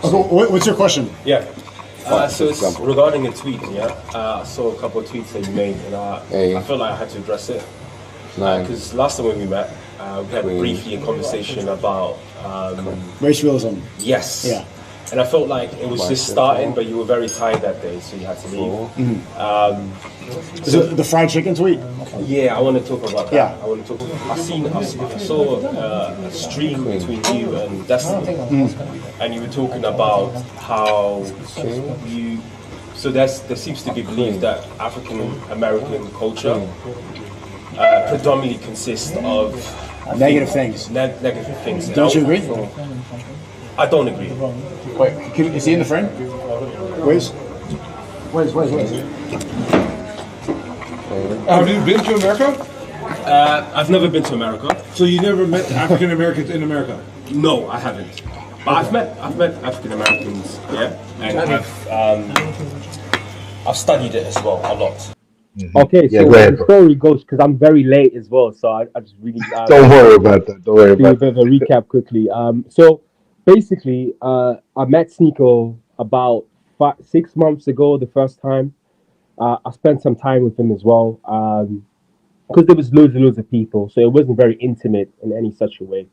What's your question? Yeah. So it's regarding a tweet, yeah? I saw a couple of tweets that you made, and I felt like I had to address it. Because last time when we met, we had briefly a conversation about... race realism. Yes. Yeah. And I felt like it was just starting, but you were very tired that day, so you had to leave. The fried chicken tweet? Yeah, I want to talk about that. Yeah. I want to talk. I saw a stream between you and Destiny, and you were talking about how you. So there seems to be belief that African American culture predominantly consists of negative things. Negative things. Don't you agree? I don't agree. Wait, is he in the frame? Where's? Have you been to America? I've never been to America. So you never met African Americans in America? No, I haven't. But I've met African Americans, yeah, and I've studied it as well a lot. Mm-hmm. Okay, so the story goes, because I'm very late as well, so I just really don't worry about that. Don't worry about that. Do a bit of a recap quickly. So basically, I met Sneako about 6 months ago the first time. I spent some time with him as well, because there was loads of people, so it wasn't very intimate in any such a way.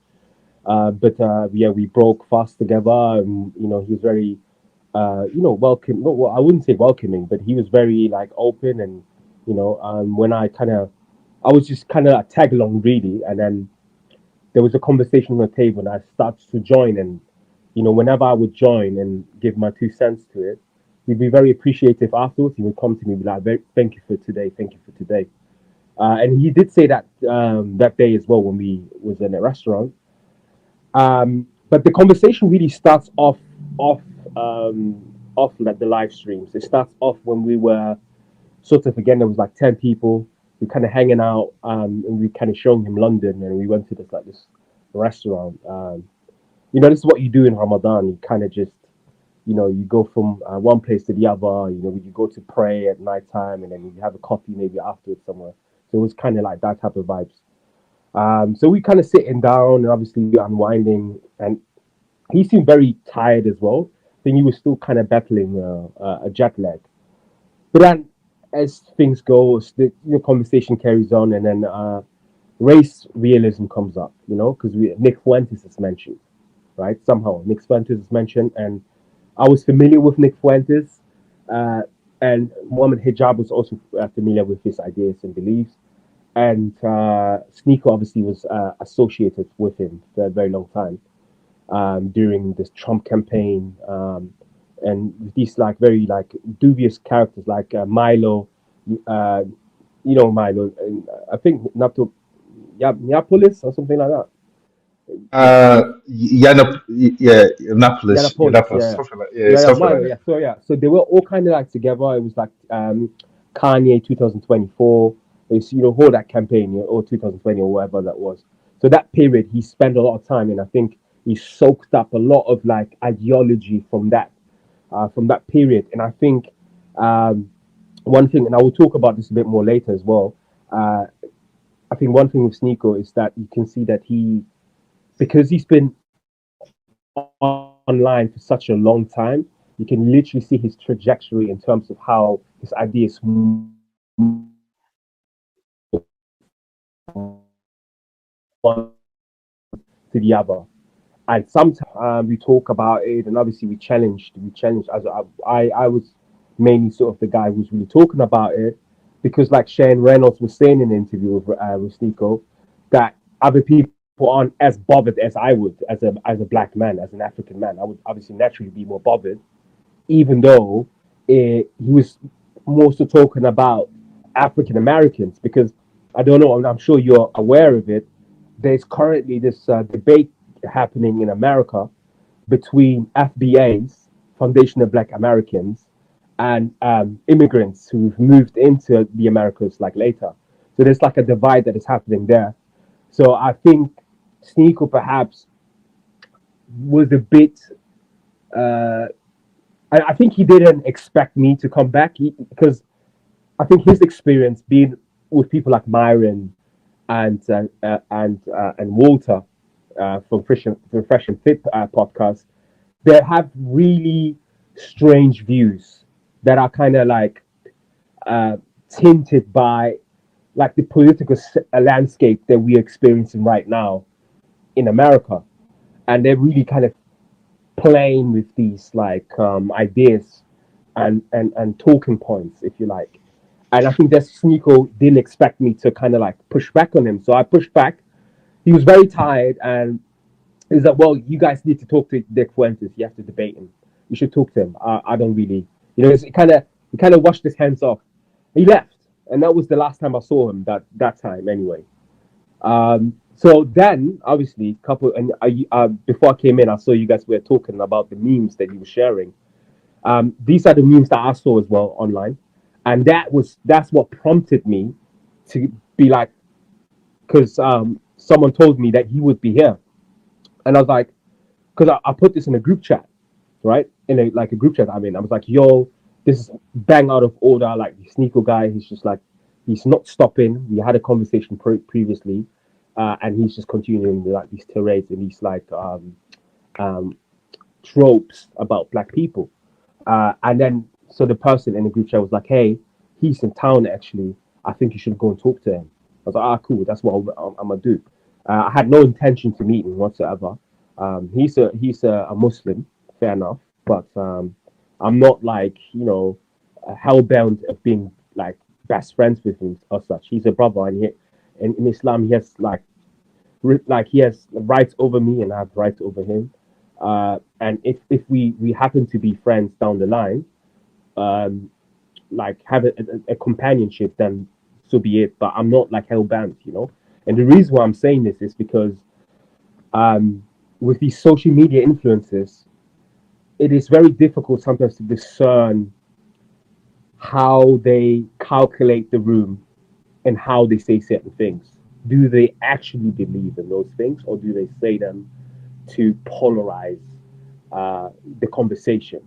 But we broke fast together, and he was very, welcome. Well, I wouldn't say welcoming, but he was very like open, and when I was just kind of a tag along really, and then there was a conversation on the table, and I started to join, and whenever I would join and give my 2 cents to it, he'd be very appreciative afterwards. He would come to me and be like, thank you for today. And he did say that that day as well when we was in a restaurant. But the conversation really starts off like the live streams. It starts off when we were sort of, again, there was like 10 people. We kind of hanging out, and we kind of showing him London, and we went to this restaurant. This is what you do in Ramadan. You kind of just, you go from one place to the other. You go to pray at nighttime, and then you have a coffee maybe afterwards somewhere. So it was kind of like that type of vibes. So we kind of sitting down and obviously unwinding, and he seemed very tired as well. I think he was still kind of battling a jet lag. But then, as things go, the conversation carries on, and then race realism comes up. Because Nick Fuentes is mentioned, right? Somehow Nick Fuentes is mentioned, and I was familiar with Nick Fuentes, and Mohammed Hijab was also familiar with his ideas and beliefs. And Sneako obviously was associated with him for a very long time during this Trump campaign, and these very dubious characters like Milo, Milo, and I think Neapolis or something like that. Annapolis. So they were all kind of together. It was like Kanye 2024. It's all that campaign, or 2020 or whatever that was. So that period, he spent a lot of time, and I think he soaked up a lot of ideology from that period. And I think one thing, and I will talk about this a bit more later as well. I think one thing with Sneako is that you can see that because he's been online for such a long time, you can literally see his trajectory in terms of how his ideas one to the other, and sometimes we talk about it, and obviously we challenged. As I was mainly sort of the guy who was really talking about it, because like Shane Reynolds was saying in an interview with Sneako, that other people aren't as bothered as I would as a black man, as an African man. I would obviously naturally be more bothered, even though he was more so talking about African Americans, because I don't know, and I'm sure you're aware of it, there's currently this debate happening in America between FBAs, Foundation of Black Americans, and immigrants who've moved into the Americas later. So there's a divide that is happening there. So I think Sneako perhaps was a bit... I think he didn't expect me to come back, because I think his experience being with people like Myron and Walter from Fresh and Fit podcast, they have really strange views that are kind of like tinted by like the political landscape that we're experiencing right now in America, and they're really kind of playing with these like ideas and talking points, if you like. And I think that Sneako didn't expect me to kind of like push back on him, so I pushed back. He was very tired, and he's like, "Well, you guys need to talk to Dick Fuentes. You have to debate him. You should talk to him. I don't really, he kind of washed his hands off. He left, and that was the last time I saw him. That time, anyway. So then, obviously, before I came in, I saw you guys were talking about the memes that he was sharing. These are the memes that I saw as well online, and that's what prompted me to be like, because someone told me that he would be here, and I was like, because I put this in a group chat, right? In a group chat. I mean, I was like, yo, this is bang out of order. Like the Sneako guy, he's just like, he's not stopping. We had a conversation previously. And he's just continuing like these tirades and these like tropes about black people. And then so the person in the group chat was like, "Hey, he's in town actually. I think you should go and talk to him." I was like, cool. That's what I'm gonna do." I had no intention to meet him whatsoever. He's a Muslim, fair enough, but I'm not like hell bound of being like best friends with him or such. He's a brother, and in Islam he has like he has rights over me and I have rights over him. And if we happen to be friends down the line, like have a companionship, then so be it. But I'm not like hell bound, And the reason why I'm saying this is because with these social media influences, it is very difficult sometimes to discern how they calculate the room and how they say certain things. Do they actually believe in those things, or do they say them to polarize the conversation?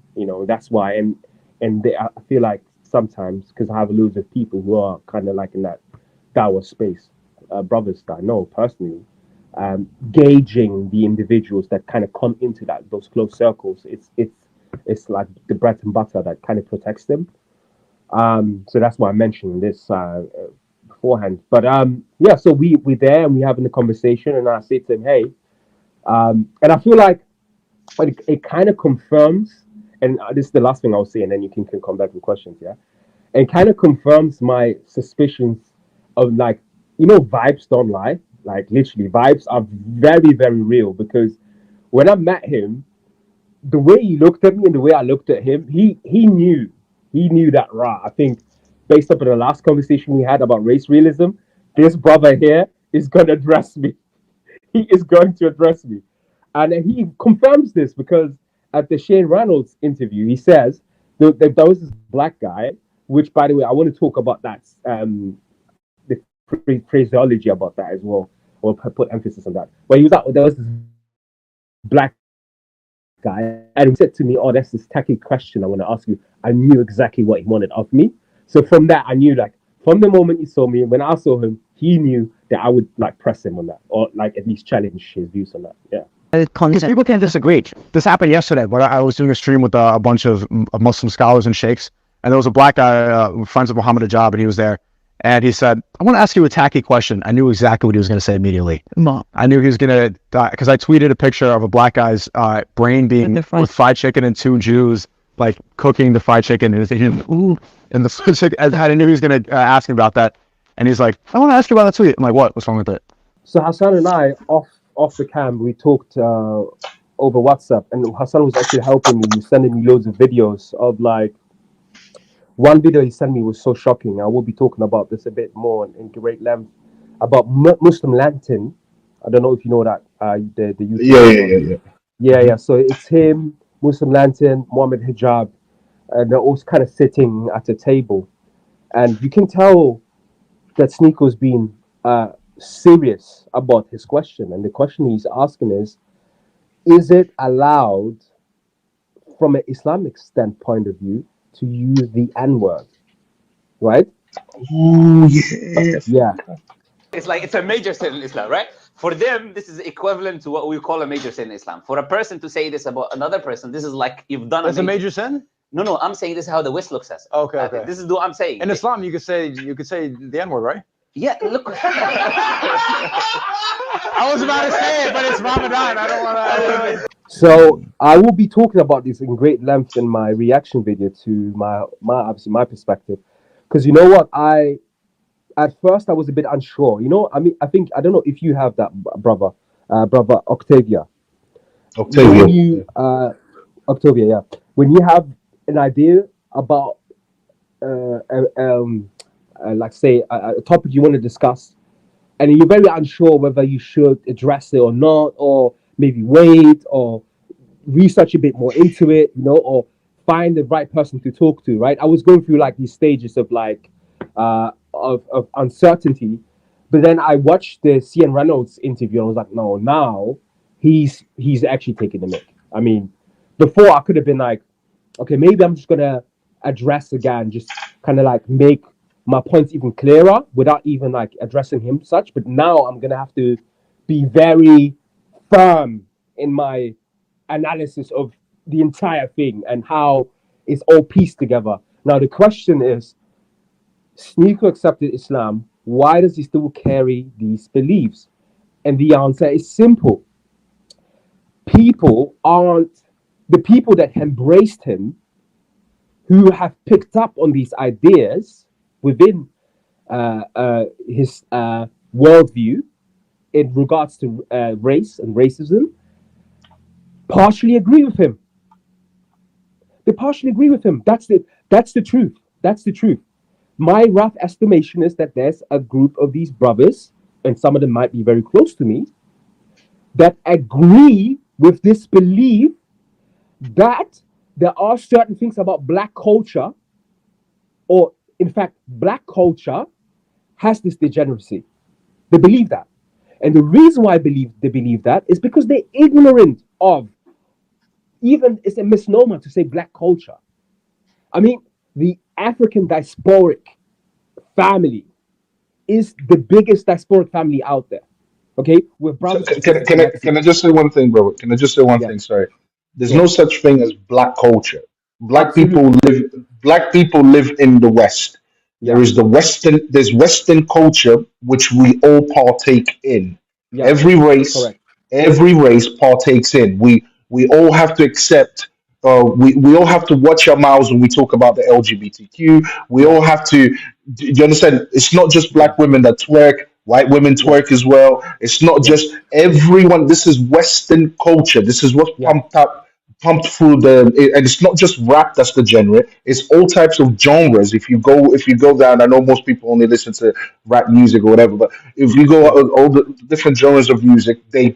That's why. And I feel like sometimes, because I have loads of people who are kind of like in that Daud space, brothers that I know personally, gauging the individuals that kind of come into those close circles. It's like the bread and butter that kind of protects them. So that's why I mentioned this beforehand. But yeah, so we're there and we're having a conversation, and I say to him, "Hey," and I feel like it kind of confirms, and this is the last thing I'll say, and then you can come back with questions. Yeah, and kind of confirms my suspicions of like, vibes don't lie. Like literally, vibes are very, very real, because when I met him, the way he looked at me and the way I looked at him, he knew that I think based upon the last conversation we had about race realism, this brother here is going to address me. He is going to address me. And he confirms this because at the Shane Reynolds interview, he says there was this black guy, which, by the way, I want to talk about that, the phraseology about that as well, or put emphasis on that. But there was this black guy, and he said to me, "Oh, that's this tacky question I want to ask you." I knew exactly what he wanted of me. So from that, I knew, like, from the moment he saw me, when I saw him, he knew that I would like press him on that, or like at least challenge his views on that. Yeah. Because people can disagree. This happened yesterday, where I was doing a stream with a bunch of Muslim scholars and sheikhs, and there was a black guy, friends of Muhammad Ajab, and he was there. And he said, "I want to ask you a tacky question." I knew exactly what he was going to say immediately. I knew he was going to, because I tweeted a picture of a black guy's brain being with fried chicken and two Jews, like cooking the fried chicken. And the fried chicken. I knew he was going to ask him about that. And he's like, "I want to ask you about that tweet." I'm like, "What? What's wrong with it?" So Hassan and I, off the cam, we talked over WhatsApp, and Hassan was actually helping me. He was sending me loads of videos of like, one video he sent me was so shocking. I will be talking about this a bit more in great length about Muslim Lantern. I don't know if you know that the YouTube. Yeah. So it's him, Muslim Lantern, Muhammad Hijab, and they're all kind of sitting at a table, and you can tell that Sneako's been serious about his question, and the question he's asking is it allowed from an Islamic standpoint of view to use the N-word, right? Ooh, yes. Yeah. It's like it's a major sin in Islam, right? For them, this is equivalent to what we call a major sin in Islam. For a person to say this about another person, this is like you've done That's a major sin? No, I'm saying this is how the West looks at it. Okay. This is what I'm saying. In Islam, you could say the N-word, right? Yeah, look. I was about to say it, but it's Ramadan. I don't want to. So I will be talking about this in great length in my reaction video to my obviously my perspective, because you know what, at first I was a bit unsure. You know, I mean, I don't know if you have that, brother Octavia. Octavia, yeah. When you have an idea about like say a topic you want to discuss, and you're very unsure whether you should address it or not, or maybe wait or research a bit more into it, you know, or find the right person to talk to, right? I was going through like these stages of like of uncertainty, but then I watched the CN Reynolds interview and I was like, no, now he's actually taking the mic. I mean, before I could have been like, okay, maybe I'm just gonna address again, just kind of like make my points even clearer without even like addressing him such. But now I'm gonna have to be very firm in my analysis of the entire thing and how it's all pieced together. Now the question is, Sneako accepted Islam. Why does he still carry these beliefs? And the answer is simple. People aren't the people that embraced him, who have picked up on these ideas within his worldview in regards to race and racism, partially agree with him. They partially agree with him. That's the truth. That's the truth. My rough estimation is that there's a group of these brothers, and some of them might be very close to me, that agree with this belief that there are certain things about Black culture, or in fact, Black culture has this degeneracy. They believe that. And the reason why they believe that is because they're ignorant of, even it's a misnomer to say Black culture. I mean, the African diasporic family is the biggest diasporic family out there. Okay, we're brothers. Can I just say one thing, bro? Can I just say one thing? Sorry. There's no such thing as Black culture. Black people live in the West. There is there's Western culture which we all partake in. Every race partakes in. We all have to accept. We all have to watch our mouths when we talk about the LGBTQ. We all have to. Do you understand? It's not just Black women that twerk. White women twerk as well. It's not just everyone. This is Western culture. This is what's pumped through and it's not just rap that's degenerate. It's all types of genres. If you go down, I know most people only listen to rap music or whatever, but if you go all the different genres of music, they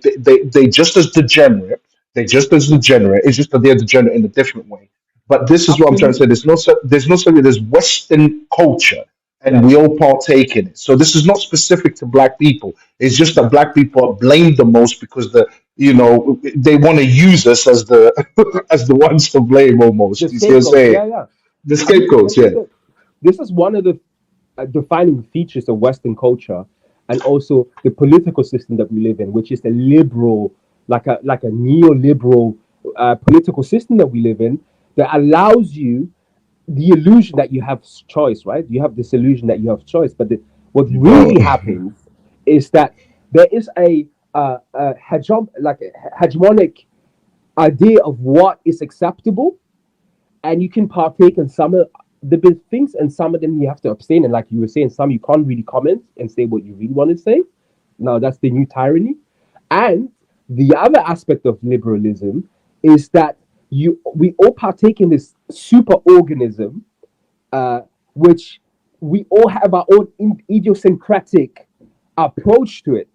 just as degenerate. They're just as degenerate. It's just that they're degenerate in a different way. But this is what I'm trying to say. There's no such. There's Western culture, and we all partake in it. So this is not specific to Black people. It's just that Black people are blamed the most because they want to use us as the as the ones to blame almost. You see what I'm saying? The scapegoats. This is one of the defining features of Western culture, and also the political system that we live in, which is the liberal, like a neoliberal political system that we live in, that allows you the illusion that you have choice, right? You have this illusion that you have choice, but what really happens is that there is a hegemonic idea of what is acceptable, and you can partake in some of the big things, and some of them you have to abstain. And like you were saying, some you can't really comment and say what you really want to say. Now that's the new tyranny. And the other aspect of liberalism is that we all partake in this super organism, which we all have our own idiosyncratic approach to it.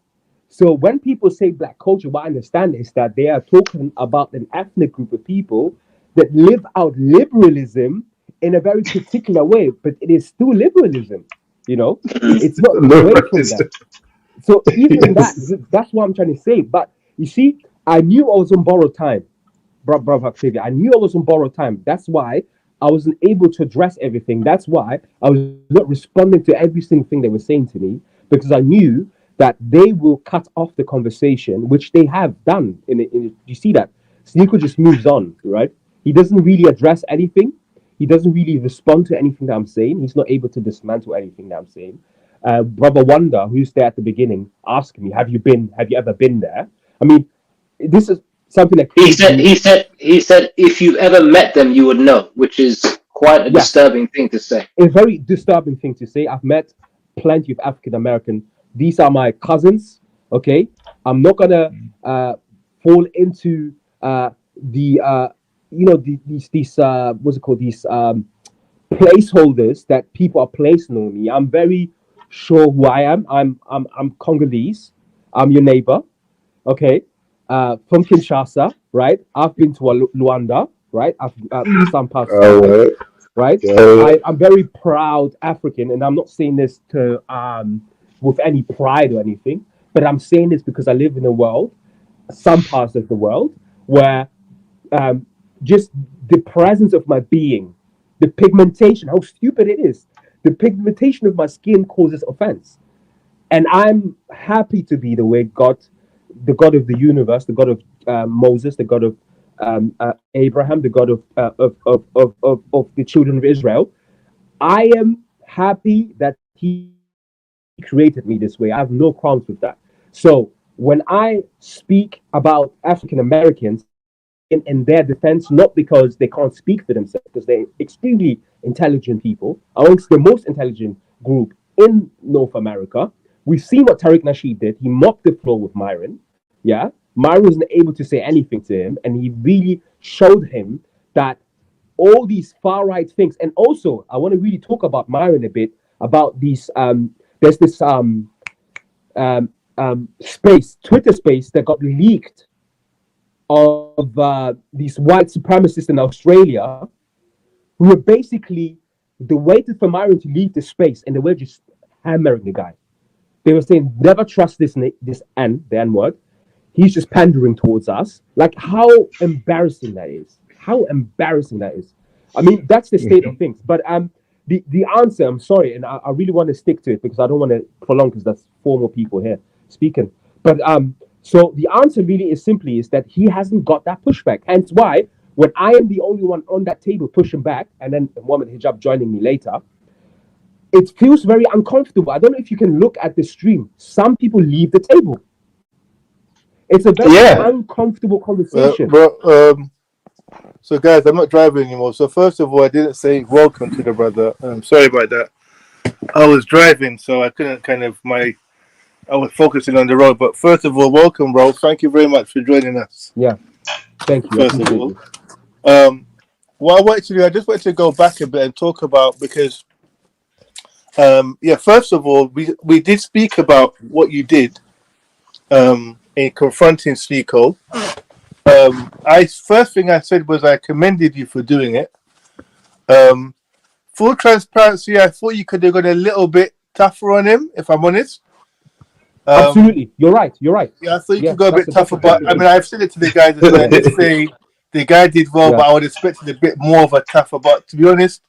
So when people say Black culture, what I understand is that they are talking about an ethnic group of people that live out liberalism in a very particular way, but it is still liberalism, it's not away from that. So even that's what I'm trying to say. But you see, I knew I was on borrowed time, brother Octavia. I knew I was on borrowed time. That's why I wasn't able to address everything. That's why I was not responding to every single thing they were saying to me, because I knew that they will cut off the conversation, which they have done. You see that Sneako just moves on, right? He doesn't really address anything. He doesn't really respond to anything that I'm saying. He's not able to dismantle anything that I'm saying. Brother Wonder, who's there at the beginning, asked me, "Have you ever been there?" I mean, this is something that he said if you've ever met them, you would know, which is quite a disturbing thing to say. A very disturbing thing to say. I've met plenty of African American. These are my cousins. Okay, I'm not gonna fall into these what's it called, these placeholders that people are placing on me. I'm very sure who I am. I'm Congolese. I'm your neighbor. Okay, from Kinshasa, right? I've been to Luanda, right? I've some parts, right? I'm very proud African, and I'm not saying this to with any pride or anything, but I'm saying this because I live in a world, some parts of the world, where just the presence of my being, the pigmentation, how stupid it is, the pigmentation of my skin causes offense. And I'm happy to be the way God, the God of the universe, the God of Moses, the God of Abraham, the God of the children of Israel. I am happy that He created me this way. I have no qualms with that. So when I speak about African Americans in their defense, not because they can't speak for themselves, because they're extremely intelligent people, amongst the most intelligent group in North America. We've seen what Tariq Nasheed did. He mopped the floor with Myron. Yeah. Myron wasn't able to say anything to him, and he really showed him that all these far right things. And also, I want to really talk about Myron a bit, about these there's this space, Twitter space, that got leaked of these white supremacists in Australia, who were basically, they waited for Myron to leave the space, and they were just hammering the guy. They were saying, never trust the N word. He's just pandering towards us. Like, how embarrassing that is. How embarrassing that is. I mean, that's the state of things. But the answer, I'm sorry, and I really want to stick to it because I don't want to prolong, because that's 4 more people here speaking. But so the answer really is simply is that he hasn't got that pushback. Hence why, when I am the only one on that table pushing back, and then Mohammed Hijab joining me later, it feels very uncomfortable. I don't know if you can look at the stream. Some people leave the table. It's a very uncomfortable conversation. So guys, I'm not driving anymore. So first of all, I didn't say welcome to the brother. Sorry about that. I was driving, so I couldn't I was focusing on the road. But first of all, welcome, bro. Thank you very much for joining us. Yeah, thank you. First of all, what I wanted to do, I just wanted to go back a bit and talk about, because first of all, we did speak about what you did in confronting Sneako. First thing I said was I commended you for doing it. Full transparency, I thought you could have gone a little bit tougher on him, if I'm honest. Absolutely, you're right. Yeah, I thought you could go a bit tougher, but I mean, I've said it to the guys, and I did say the guy did well, but I would expect a bit more of a tougher. But to be honest,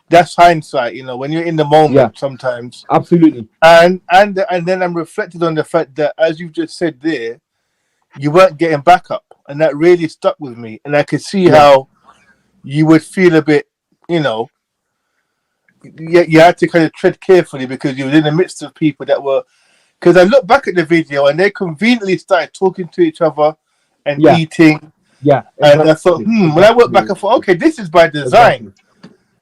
that's hindsight, when you're in the moment sometimes. Absolutely. And then I'm reflected on the fact that, as you've just said there, you weren't getting back up, and that really stuck with me. And I could see how you would feel a bit, you had to kind of tread carefully, because you were in the midst of people that were, because I look back at the video and they conveniently started talking to each other and eating. Yeah. And I thought, when I went back, I thought, okay, this is by design.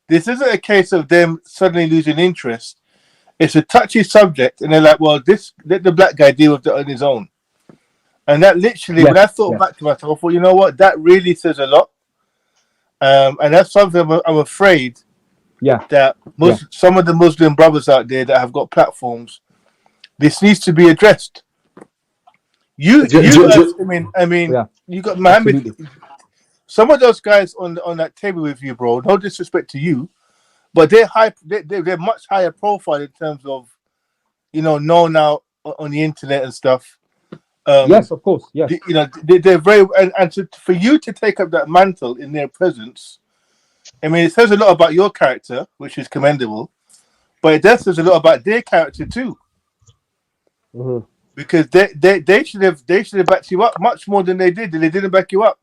This isn't a case of them suddenly losing interest. It's a touchy subject, and they're like, well, let the black guy deal with it on his own. And that literally, when I thought back to myself, I thought, you know what, that really says a lot. And that's something I'm afraid that some of the Muslim brothers out there that have got platforms, this needs to be addressed. You got Mohammed. Absolutely. Some of those guys on that table with you, bro, no disrespect to you, but they're they're much higher profile in terms of, known out on the internet and stuff. Yes, of course. Yes. They're very, and for you to take up that mantle in their presence, I mean, it says a lot about your character, which is commendable, but it does says a lot about their character too. because they should have backed you up much more than they did. They didn't back you up,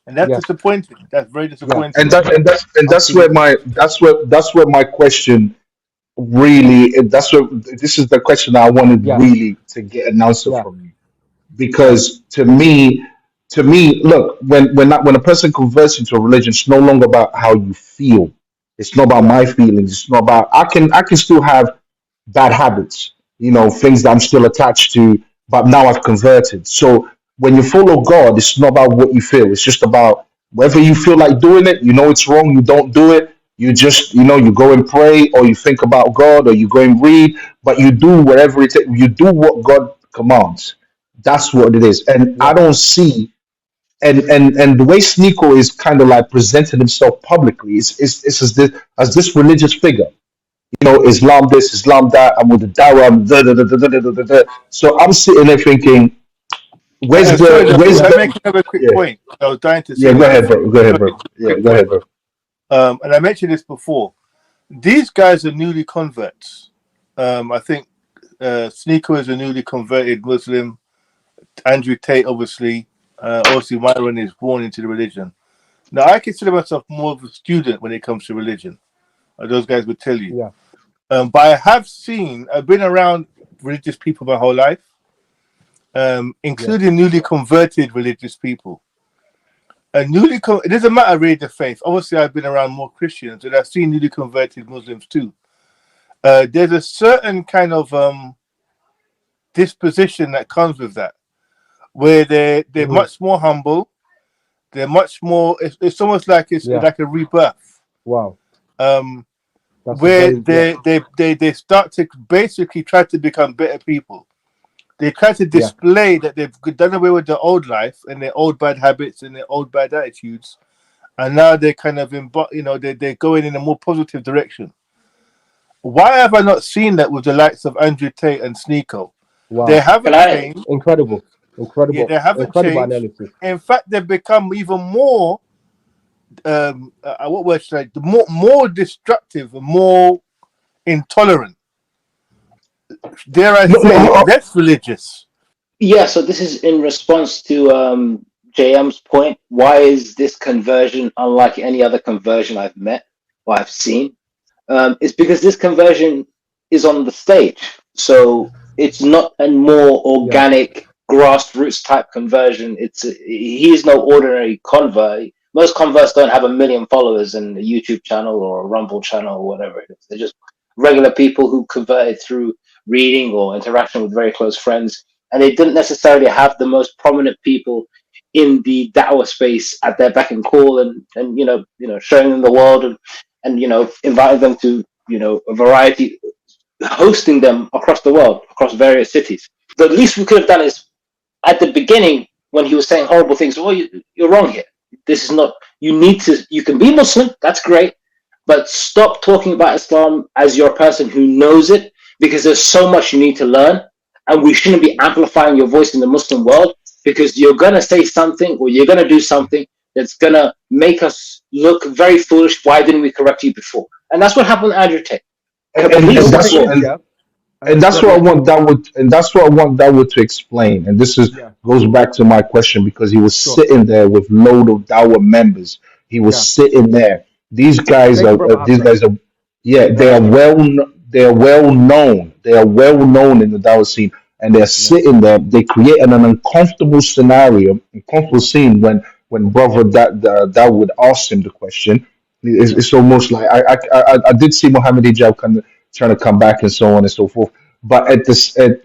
and that's disappointing. That's very disappointing. That's where my question really. That's where this is the question I wanted really to get an answer from you, because to me, look, when a person converts into a religion, it's no longer about how you feel. It's not about my feelings. It's not about I can still have bad habits, things that I'm still attached to, but now I've converted. So when you follow God, it's not about what you feel. It's just about whether you feel like doing it, it's wrong, you don't do it. You just, you go and pray, or you think about God, or you go and read, but you do whatever it takes. You do what God commands. That's what it is. And I don't see, and the way Sneako is kind of like presenting himself publicly is as this religious figure. Islam this, Islam that. I'm with the Dawah. So I'm sitting there thinking, Sorry, where's can I the make another quick point? I was dying to say. yeah? Go another ahead, bro. thing. Go ahead, bro. Yeah, Quick go ahead, point. bro. And I mentioned this before. These guys are newly converts. I think Sneako is a newly converted Muslim. Andrew Tate, obviously, Myron is born into the religion. Now, I consider myself more of a student when it comes to religion. Those guys would tell you. But I've been around religious people my whole life, including newly converted religious people. It doesn't matter really the faith. Obviously, I've been around more Christians, and I've seen newly converted Muslims too. There's a certain kind of disposition that comes with that, where they're much more humble. They're much more. It's almost like it's like a rebirth. Wow. Where they start to basically try to become better people. They try to display that they've done away with their old life and their old bad habits and their old bad attitudes, and now they're kind of they're going in a more positive direction. Why have I not seen that with the likes of Andrew Tate and Sneako? Wow. They haven't changed. Incredible. Yeah, they haven't changed. Analysis. In fact, they've become even more what word should I? More destructive, more intolerant. Dare I say, less religious. Yeah, so this is in response to JM's point. Why is this conversion unlike any other conversion I've met or I've seen? It's because this conversion is on the stage. So it's not a more organic, grassroots type conversion. He is no ordinary convert. Most converts don't have 1 million followers and a YouTube channel or a Rumble channel or whatever it is. They're just regular people who converted through reading or interaction with very close friends. And they didn't necessarily have the most prominent people in the Dawah space at their beck and call and showing them the world and inviting them to a variety, hosting them across the world, across various cities. The least we could have done is at the beginning when he was saying horrible things. Well, you're wrong here. This is not. You can be Muslim. That's great, but stop talking about Islam as your person who knows it, because there's so much you need to learn, and we shouldn't be amplifying your voice in the Muslim world because you're gonna say something or you're gonna do something that's gonna make us look very foolish. Why didn't we correct you before? And that's what happened with Andrew Tate. And that's what I want Dawood to explain. And this goes back to my question, because he was sitting there with load of Dawood members. He was sitting there. These guys are they are well known. They are well known in the Dawood scene, and they're sitting there. They create an uncomfortable scenario, uncomfortable scene when brother Dawood asked him the question. It's almost like I did see Mohammed Hijab kind of trying to come back and so on and so forth. But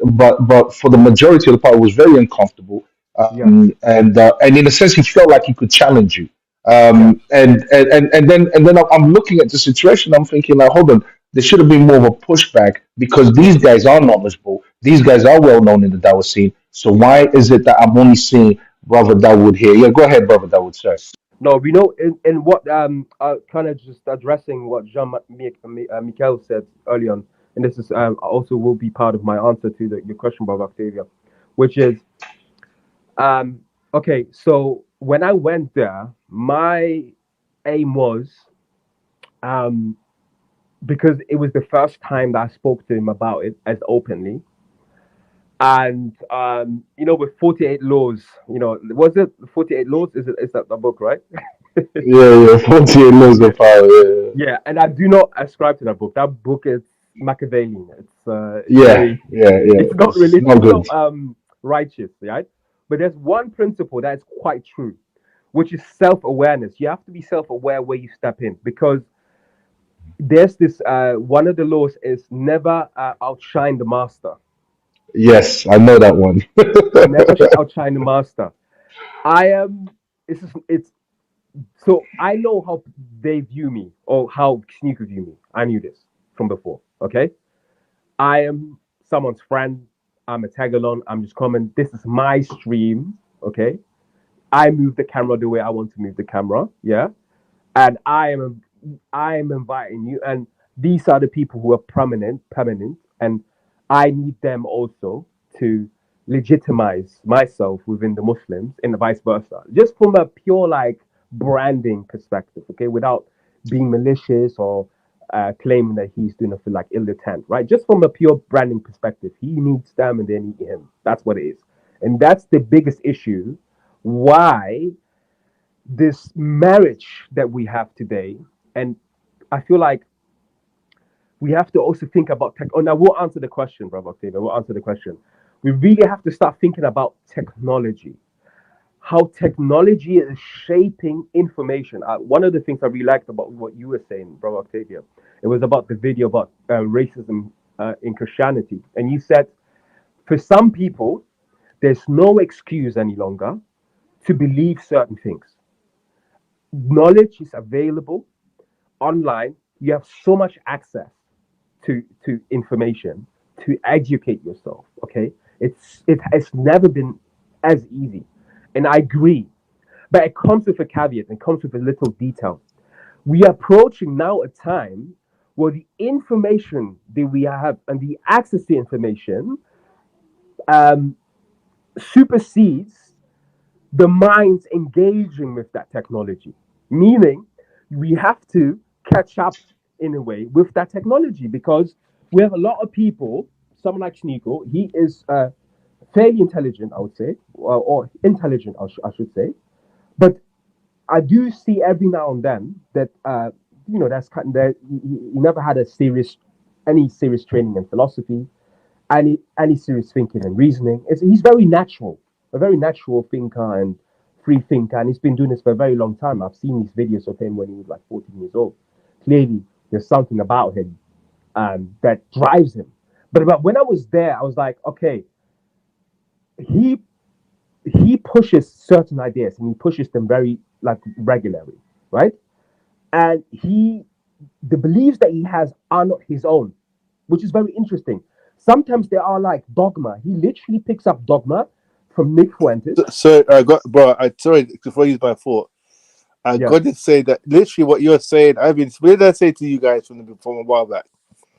but for the majority of the part, it was very uncomfortable, and in a sense, he felt like he could challenge you. And then I'm looking at the situation. I'm thinking like, hold on, there should have been more of a pushback, because these guys are knowledgeable. These guys are well known in the Dawah scene. So why is it that I'm only seeing Brother Dawood here? Yeah, go ahead, Brother Dawood, sir. No, we know in what kind of just addressing what Jean Michael said early on, and this is also will be part of my answer to your question, Brother Octavia, which is okay. So when I went there, my aim was because it was the first time that I spoke to him about it as openly. And with 48 laws, was it 48 laws? Is that the book, right? Yeah, 48 laws of power. Yeah, Yeah, and I do not ascribe to that book. That book is Machiavellian. It's yeah, very, yeah, yeah. it's not It's really, not it's not good. righteous, right? But there's one principle that is quite true, which is self-awareness. You have to be self-aware where you step in, because there's this one of the laws is never outshine the master. Yes, I know that one. Never outshine the master. I am. It's so I know how they view me, or how Sneako view me. I knew this from before. Okay, I am someone's friend. I'm a tag along. I'm just coming. This is my stream. Okay, I move the camera the way I want to move the camera. Yeah, and I am inviting you, and these are the people who are permanent, and I need them also to legitimize myself within the Muslims, and vice versa. Just from a pure like branding perspective, okay, without being malicious or claiming that he's doing it for like ill intent, right? Just from a pure branding perspective, he needs them and they need him. That's what it is, and that's the biggest issue. Why this marriage that we have today, and I feel like we have to also think about tech. Oh, now we'll answer the question, brother Octavia. We'll answer the question. We really have to start thinking about technology, how technology is shaping information. One of the things I really liked about what you were saying, brother Octavia, it was about the video about racism in Christianity, and you said for some people, there's no excuse any longer to believe certain things. Knowledge is available online. You have so much access to information to educate yourself. Okay, it has never been as easy, and I agree, but it comes with a caveat and comes with a little detail. We are approaching now a time where the information that we have and the access to information um, supersedes the minds engaging with that technology, meaning we have to catch up in a way with that technology, because we have a lot of people, someone like Sneako, he is fairly intelligent, I would say, or intelligent, I should say, but I do see every now and then that that's kind of that he never had any serious training in philosophy, any serious thinking and reasoning. He's very natural, a very natural thinker and free thinker, and he's been doing this for a very long time. I've seen these videos of him when he was like 14 years old. Clearly, there's something about him that drives him. But when I was there, I was like, okay, he pushes certain ideas and he pushes them very like regularly, right? And the beliefs that he has are not his own, which is very interesting. Sometimes they are like dogma. He literally picks up dogma from Nick Fuentes. So sorry before you use my thought. I got to say that literally what you're saying. What did I say to you guys from a while back?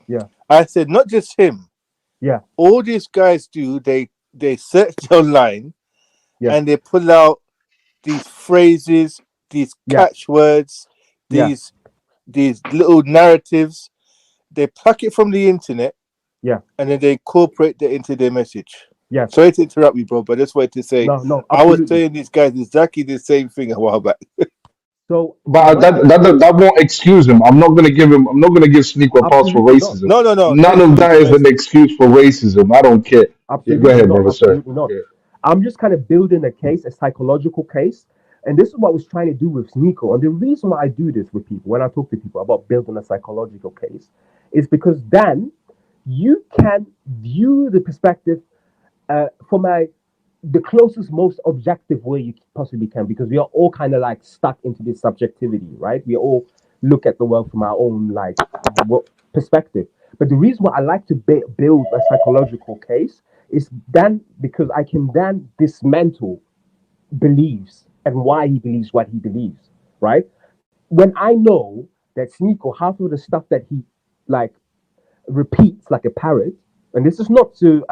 Yeah. I said not just him. Yeah. All these guys do. They search online, and they pull out these phrases, these catchwords, these little narratives. They pluck it from the internet. Yeah. And then they incorporate that into their message. Yeah. Sorry to interrupt you, bro, but I just wanted to say, no, I was saying these guys exactly the same thing a while back. So, but that won't excuse him. I'm not gonna give Sneako a pass for racism. No. None of that is an excuse for racism. I don't care. Absolutely go ahead, not, brother. Sorry. Absolutely not. I'm just kind of building a case, a psychological case. And this is what I was trying to do with Sneako. And the reason why I do this with people, when I talk to people about building a psychological case, is because then you can view the perspective from the closest, most objective way you possibly can, because we are all kind of like stuck into this subjectivity, right? We all look at the world from our own like perspective. But the reason why I like to build a psychological case is then because I can then dismantle beliefs and why he believes what he believes, right? When I know that Sneako, half of the stuff that he like repeats like a parrot, and this is not to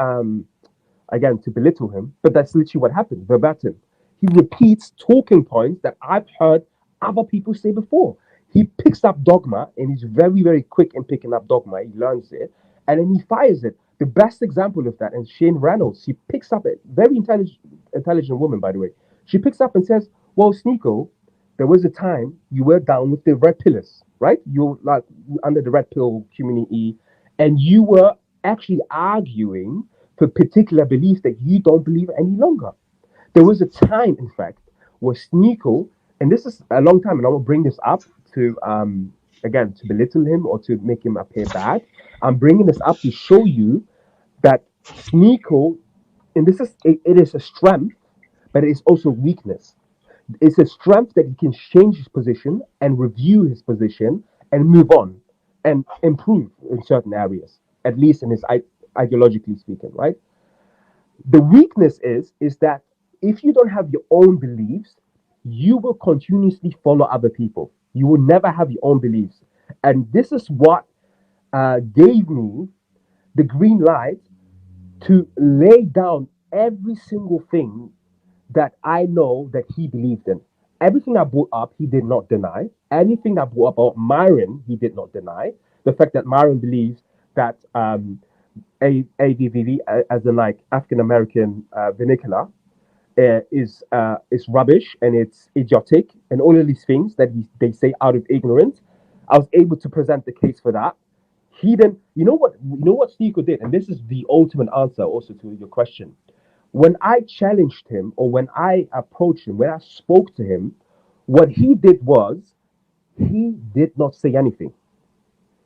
again to belittle him, but that's literally what happened verbatim. He repeats talking points that I've heard other people say before. He picks up dogma and he's very, very quick in picking up dogma. He learns it and then he fires it. The best example of that, and Shane Reynolds, she picks up, a very intelligent woman, by the way. She picks up and says, well, Sneako, there was a time you were down with the red pillars, right? You were like under the red pill community, and you were actually arguing for particular beliefs that you don't believe any longer. There was a time, in fact, where Sneako, and this is a long time, and I will bring this up to, again, to belittle him or to make him appear bad. I'm bringing this up to show you that Sneako, and it is a strength, but it is also weakness. It's a strength that he can change his position and review his position and move on and improve in certain areas, at least in his ideologically speaking, right? The weakness is that if you don't have your own beliefs, you will continuously follow other people. You will never have your own beliefs. And this is what gave me the green light to lay down every single thing that I know that he believed in. Everything I brought up, he did not deny. Anything I brought up about Myron, he did not deny. The fact that Myron believes that ADVV, as in like African American vernacular, is rubbish and it's idiotic and all of these things that they say out of ignorance. I was able to present the case for that. He then, you know what Sneako did, and this is the ultimate answer also to your question. When I challenged him or when I approached him, when I spoke to him, what he did was he did not say anything.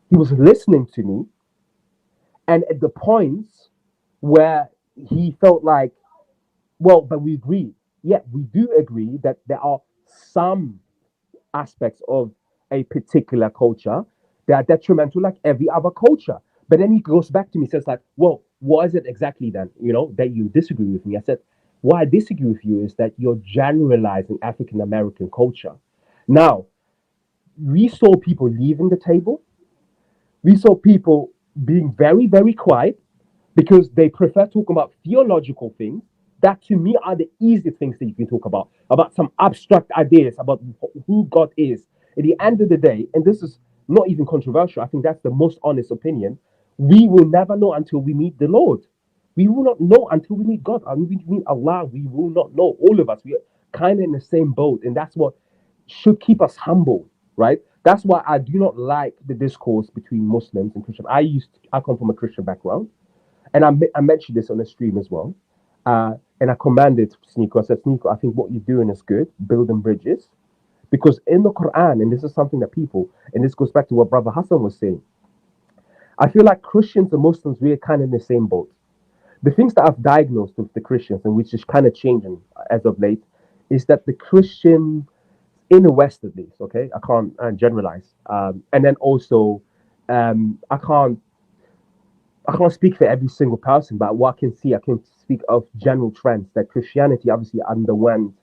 He was listening to me, and at the points where he felt like, well, but we agree. Yeah, we do agree that there are some aspects of a particular culture that are detrimental like every other culture. But then he goes back to me, says like, well, what is it exactly then, that you disagree with me? I said, what I disagree with you is that you're generalizing African American culture. Now, we saw people leaving the table. We saw people being very, very quiet because they prefer talking about theological things. That to me are the easiest things that you can talk about some abstract ideas about who God is. At the end of the day, and this is not even controversial, I think that's the most honest opinion, we will never know until we meet the Lord. We will not know until we meet God. And we meet Allah. We will not know. All of us, we are kind of in the same boat. And that's what should keep us humble, right? That's why I do not like the discourse between Muslims and Christians. I come from a Christian background. And I mentioned this on the stream as well. And I commanded Sneako. I said, Sneako, I think what you're doing is good, building bridges. Because in the Quran, and this is something that people, and this goes back to what Brother Hassan was saying, I feel like Christians and Muslims, we are kind of in the same boat. The things that I've diagnosed with the Christians, and which is kind of changing as of late, is that the Christian, in the West at least, okay, I can't generalize. And then also, I can't speak for every single person, but what I can see, I can speak of general trends that Christianity obviously underwent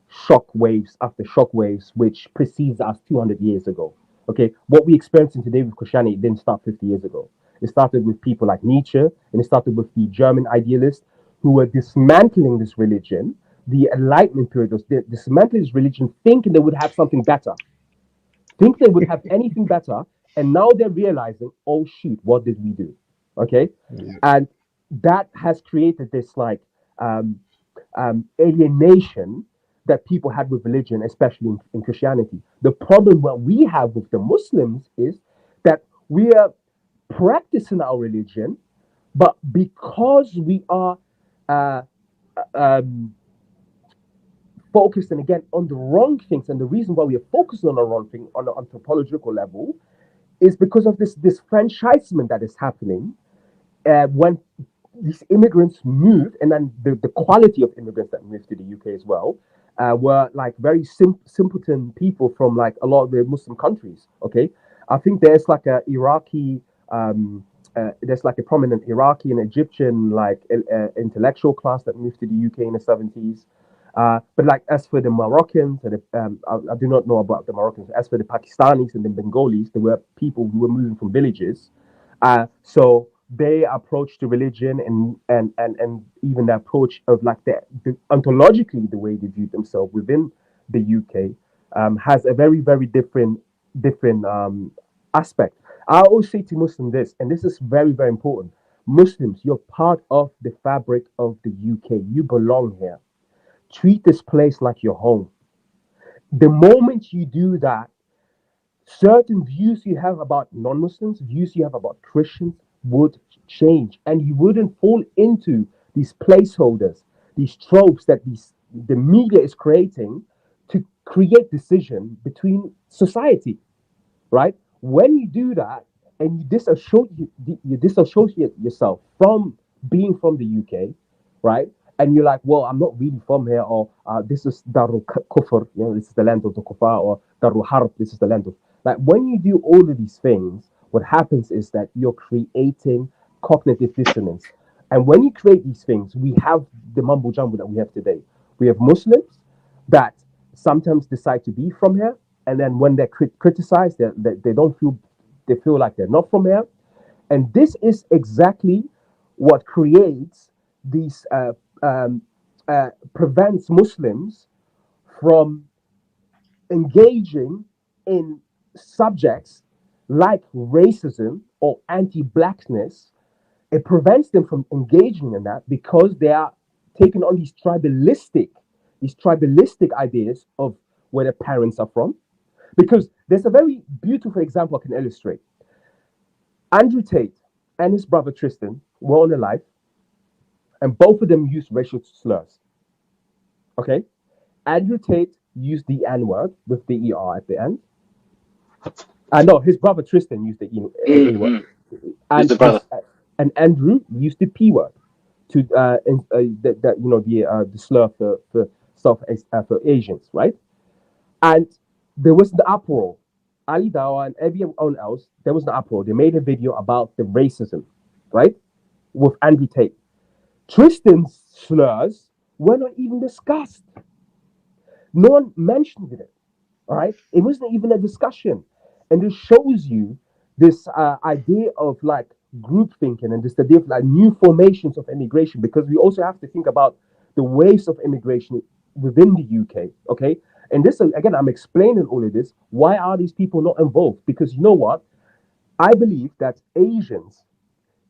shock waves after shock waves, which precedes us 200 years ago. Okay, what we experiencing today with Christianity didn't start 50 years ago. It started with people like Nietzsche, and it started with the German idealists who were dismantling this religion, the Enlightenment period was dismantling this religion, thinking they would have something better, thinking they would have anything better, and now they're realizing, oh shoot, what did we do? Okay, and that has created this like alienation that people had with religion, especially in Christianity. The problem what we have with the Muslims is that we are practicing our religion, but because we are focusing again on the wrong things, and the reason why we are focusing on the wrong thing on the anthropological level is because of this disfranchisement that is happening when these immigrants moved, and then the quality of immigrants that moved to the UK as well were like very simpleton people from like a lot of the Muslim countries. Okay, I think there's like a Iraqi, there's like a prominent Iraqi and Egyptian like intellectual class that moved to the UK in the 70s. But like as for the Moroccans, and I do not know about the Moroccans. As for the Pakistanis and the Bengalis, there were people who were moving from villages. So they approach to religion and even the approach of like the ontologically the way they view themselves within the UK has a very, very different aspect. I always say to Muslims this, and this is very, very important. Muslims, you're part of the fabric of the UK. You belong here. Treat this place like your home. The moment you do that, certain views you have about non-Muslims, views you have about Christians would change, and you wouldn't fall into these placeholders, these tropes that the media is creating to create decision between society, right? When you do that and you disassociate yourself from being from the UK, right? And you're like, well, I'm not really from here, or this is Darul Kufr, this is the land of the Kuffar, or Darul Harb, this is the land of. Like, when you do all of these things, what happens is that you're creating cognitive dissonance. And when you create these things, we have the mumbo jumbo that we have today. We have Muslims that sometimes decide to be from here, and then when they're criticized, they don't feel, they feel like they're not from here. And this is exactly what creates these prevents Muslims from engaging in subjects like racism or anti-blackness. It prevents them from engaging in that because they are taking on these tribalistic ideas of where their parents are from. Because there's a very beautiful example I can illustrate. Andrew Tate and his brother Tristan were on a live, and both of them used racial slurs. Okay? Andrew Tate used the N-word with the ER at the end. No, his brother Tristan used the E-word. And Andrew used the P-word to the slur for for Asians, right? And there was the uproar. AliDawah and everyone else, there was the uproar. They made a video about the racism, right? With Andrew Tate. Tristan's slurs were not even discussed. No one mentioned it, all right? It wasn't even a discussion. And this shows you this idea of like group thinking and this idea of like new formations of immigration, because we also have to think about the waves of immigration within the UK, okay? And this, again, I'm explaining all of this. Why are these people not involved? Because you know what? I believe that Asians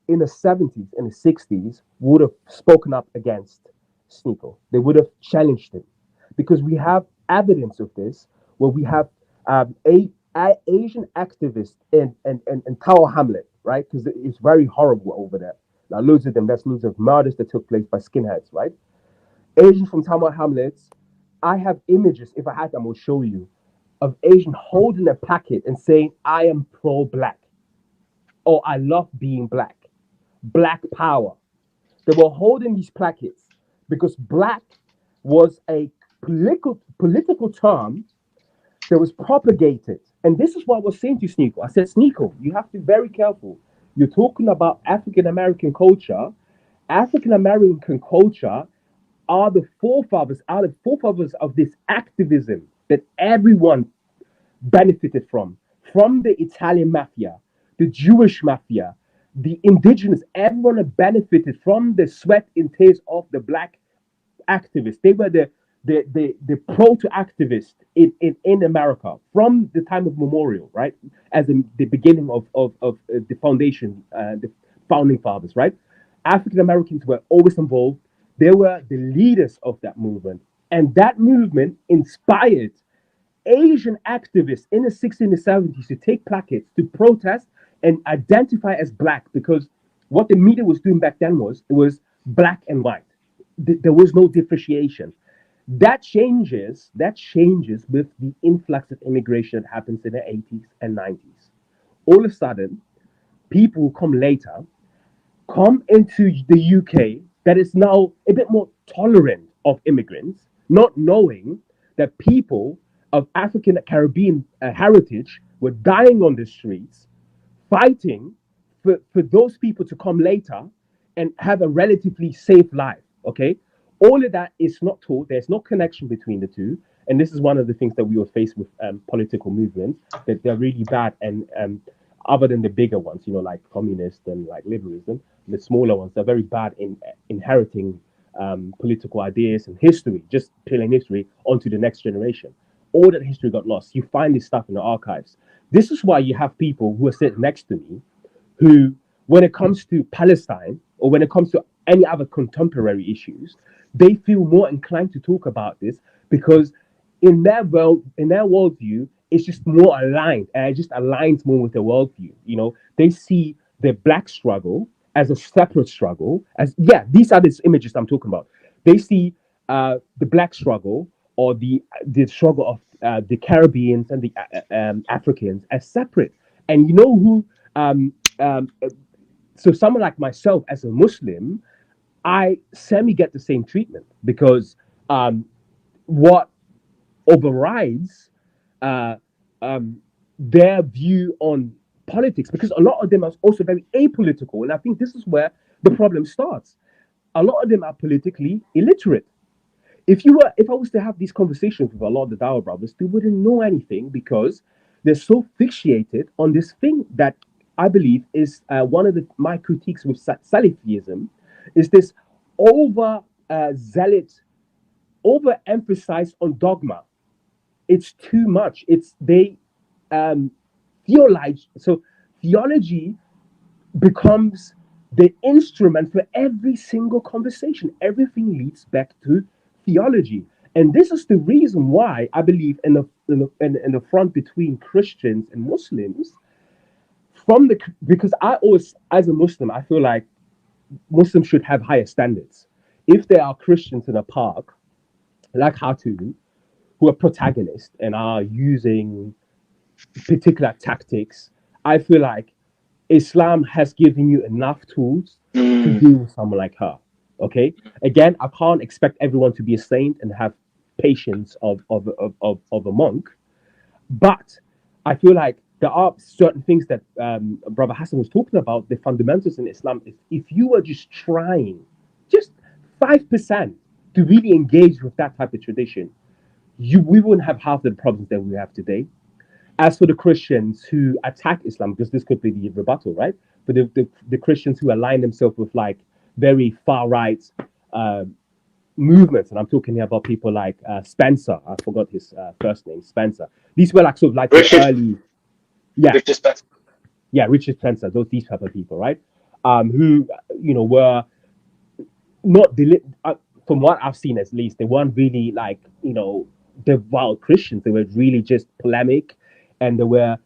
in the 70s and the 60s would have spoken up against Sneako. They would have challenged him, because we have evidence of this, where we have Asian activists in Tower Hamlet, right? Because it's very horrible over there. Now, loads of them, that's loads of murders that took place by skinheads, right? Asians from Tower Hamlets, I have images, if I had them, I will show you, of Asian holding a placket and saying, I am pro-black, or I love being black, black power. They were holding these plackets because black was a political term that was propagated. And this is what I was saying to Sneako. I said, Sneako, you have to be very careful. You're talking about African-American culture. African-American culture are the forefathers of this activism that everyone benefited from the Italian mafia, the Jewish mafia, the indigenous. Everyone benefited from the sweat and tears of the black activists. They were the proto-activists in America from the time of memorial, right? As in the beginning of the foundation, the founding fathers, right? African Americans were always involved. They were the leaders of that movement. And that movement inspired Asian activists in the 60s and the 70s to take placards to protest and identify as black, because what the media was doing back then was, it was black and white. There was no differentiation. That changes with the influx of immigration that happens in the 80s and 90s. All of a sudden, people who come later come into the UK that is now a bit more tolerant of immigrants, not knowing that people of African Caribbean heritage were dying on the streets, fighting for those people to come later and have a relatively safe life, okay? All of that is not taught. There's no connection between the two. And this is one of the things that we will face with political movements, that they're really bad. And other than the bigger ones, like communist and like liberalism, the smaller ones, they're very bad in inheriting political ideas and history, just peeling history onto the next generation. All that history got lost. You find this stuff in the archives. This is why you have people who are sitting next to me who when it comes to Palestine or when it comes to any other contemporary issues, they feel more inclined to talk about this because in their worldview, it's just more aligned, and it just aligns more with their worldview. You know, they see the black struggle as a separate struggle. As these are the images I'm talking about. They see the black struggle or the struggle of the Caribbeans and the Africans as separate. And you know who? So someone like myself as a Muslim, I semi get the same treatment because what overrides uh, their view on politics, because a lot of them are also very apolitical, and I think this is where the problem starts. A lot of them are politically illiterate. If I was to have these conversations with a lot of the Daud brothers, they wouldn't know anything because they're so fixated on this thing that I believe is one of my critiques with Salafism, is this over zealot, overemphasize on dogma. It's too much. They theologize. So theology becomes the instrument for every single conversation. Everything leads back to theology, and this is the reason why I believe in the front between Christians and Muslims. Because I always, as a Muslim, I feel like Muslims should have higher standards. If there are Christians in a park, like Hatun, who are protagonists and are using particular tactics, I feel like Islam has given you enough tools to deal with someone like her. Okay. Again, I can't expect everyone to be a saint and have patience of a monk, but I feel like there are certain things that Brother Hassan was talking about. The fundamentals in Islam. If you were just trying, just 5% to really engage with that type of tradition, we wouldn't have half the problems that we have today. As for the Christians who attack Islam, because this could be the rebuttal, right? But the Christians who align themselves with like very far right movements, and I'm talking here about people like Spencer. I forgot his first name, Spencer. These were like sort of like the early, Richard Spencer. Richard Spencer. These type of people, right? Who were not from what I've seen at least, they weren't really like devout Christians. They were really just polemic, and they were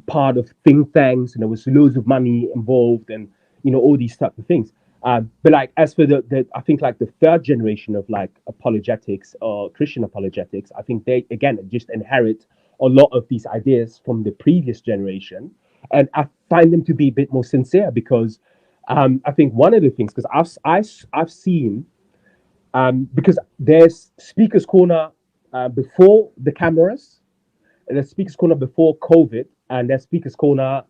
part of think tanks, and there was loads of money involved, and all these type of things. But like as for the I think like the third generation of like apologetics or Christian apologetics, I think they again just inherit a lot of these ideas from the previous generation, and I find them to be a bit more sincere because I think one of the things, because I've seen because there's Speaker's Corner before the cameras, and there's Speaker's Corner before COVID, and there's Speaker's Corner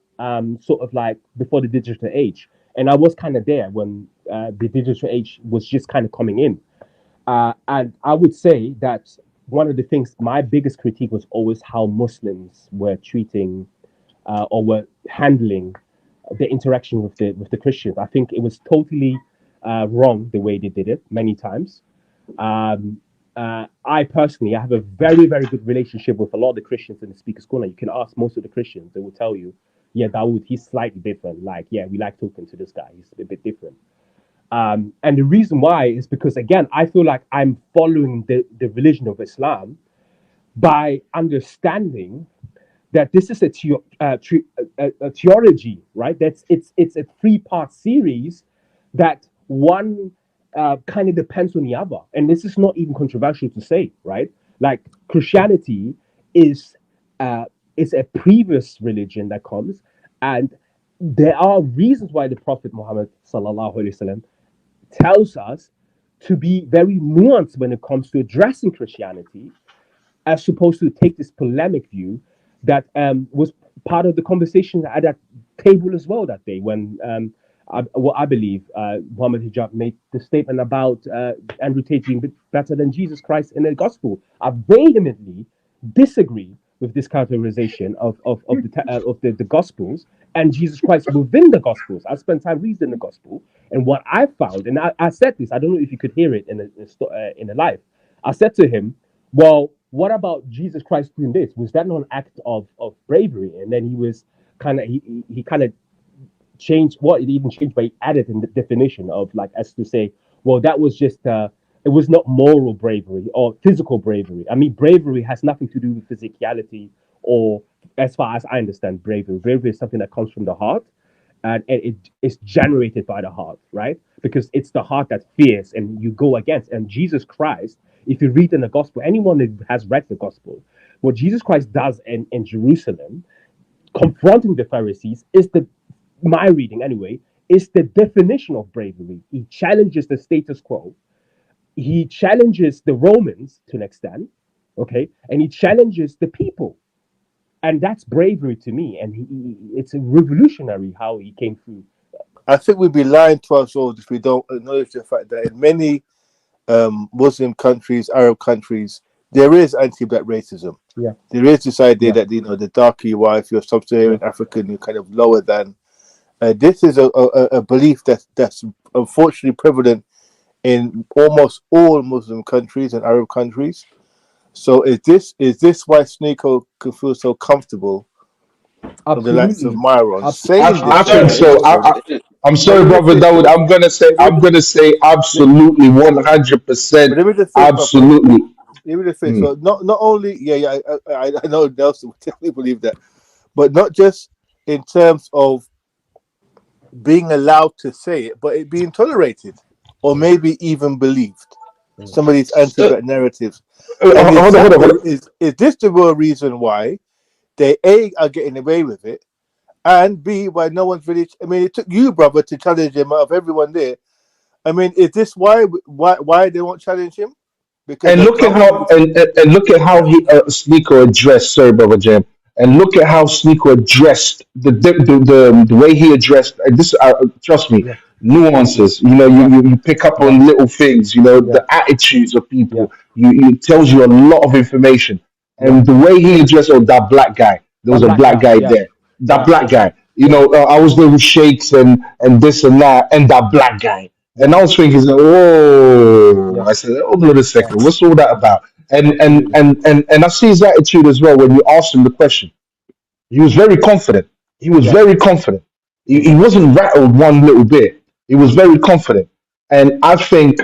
sort of like before the digital age. And I was kind of there when the digital age was just kind of coming in. And I would say that one of the things, my biggest critique was always how Muslims were treating or were handling the interaction with the Christians. I think it was totally wrong the way they did it many times. I personally, I have a very, very good relationship with a lot of the Christians in the Speaker's Corner. You can ask most of the Christians, they will tell you, yeah, Daud, he's slightly different. Like, yeah, we like talking to this guy. He's a bit different. And the reason why is because, again, I feel like I'm following the religion of Islam by understanding that this is a theology, right? It's a 3-part series that one kind of depends on the other. And this is not even controversial to say, right? Like Christianity is a previous religion that comes, and there are reasons why the Prophet Muhammad sallallahu alaihi wasallam tells us to be very nuanced when it comes to addressing Christianity, as opposed to take this polemic view that was part of the conversation at that table as well that day when I believe Muhammad Hijab made the statement about Andrew Tate being better than Jesus Christ in the gospel. I vehemently disagree with this categorization of the gospels and Jesus Christ within the gospels. I spent time reading the gospel, and what I found, and I said this, I don't know if you could hear it in the live. I said to him, well, what about Jesus Christ doing this? Was that not an act of bravery? And then he was he kind of changed what it even changed, but he added in the definition of like as to say, well, that was just it was not moral bravery or physical bravery. I mean, bravery has nothing to do with physicality or, as far as I understand, bravery. Bravery is something that comes from the heart, and it is generated by the heart, right? Because it's the heart that fears and you go against. And Jesus Christ, if you read in the gospel, anyone that has read the gospel, what Jesus Christ does in Jerusalem, confronting the Pharisees, is my reading anyway, is the definition of bravery. He challenges the status quo. He challenges the Romans to an extent, okay, and he challenges the people, and that's bravery to me. And it's a revolutionary how he came through. I think we'd be lying to ourselves if we don't acknowledge the fact that in many Muslim countries, Arab countries, there is anti-black racism. Yeah, there is this idea that the darker you are, if you're sub-Saharan African, you're kind of lower than. This is a belief that's unfortunately prevalent in almost all Muslim countries and Arab countries. So is this why Sneako can feel so comfortable with the likes of Myron saying this? I think so. I'm sorry, brother Daud. I'm gonna say absolutely 100%. Absolutely. Let me just say, so not only I know Nelson would definitely believe that, but not just in terms of being allowed to say it, but it being tolerated or maybe even believed. Some of these anti-black narratives. Hold on. Is this the real reason why they A, are getting away with it, and B, why no one's really? I mean, it took you, brother, to challenge him out of everyone there. I mean, is this why they won't challenge him? Because And look at how and look at how he Sneako addressed. Sorry, brother Jam. And look at how Sneako addressed the way he addressed this. Trust me, nuances. You know, you pick up on little things. You know, the attitudes of people. You it tells you a lot of information. And the way he addressed that black guy, there was a black guy there. That black guy. You know, I was there with sheikhs and this and that, and that black guy. And I was thinking, oh, I said, hold on a second, what's all that about? And I see his attitude as well when you asked him the question. He was very confident. He was very confident. He wasn't rattled one little bit. He was very confident. And I think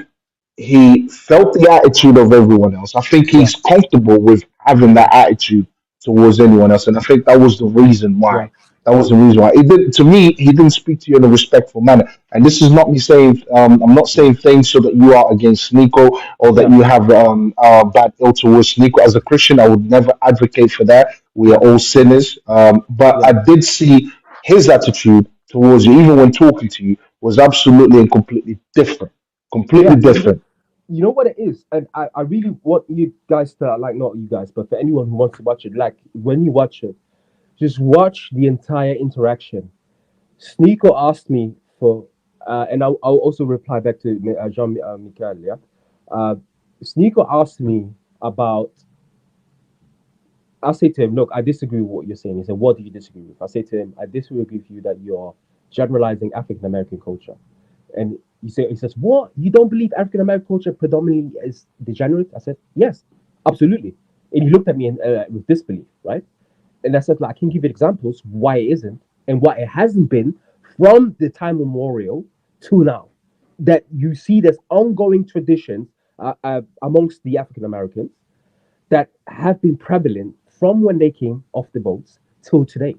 he felt the attitude of everyone else. I think he's comfortable with having that attitude towards anyone else. And I think that was the reason why. That was the reason why. It did, to me, he didn't speak to you in a respectful manner. And this is not me saying, I'm not saying things so that you are against Sneako or that you have bad ill towards Sneako. As a Christian, I would never advocate for that. We are all sinners. But I did see his attitude towards you, even when talking to you, was absolutely and completely different. Completely different. You know what it is? And I really want you guys to, like, not you guys, but for anyone who wants to watch it, like, when you watch it, just watch the entire interaction. Sneako asked me for, and I'll also reply back to Jean Michael. Sneako asked me about. I say to him, look, I disagree with what you're saying. He said, what do you disagree with? I say to him, I disagree with you that you're generalizing African American culture. And he says, what? You don't believe African American culture predominantly is degenerate? I said, yes, absolutely. And he looked at me with disbelief, right? And I said, like, I can give you examples why it isn't and why it hasn't been from the time memorial to now. That you see there's ongoing traditions amongst the African Americans that have been prevalent from when they came off the boats till today,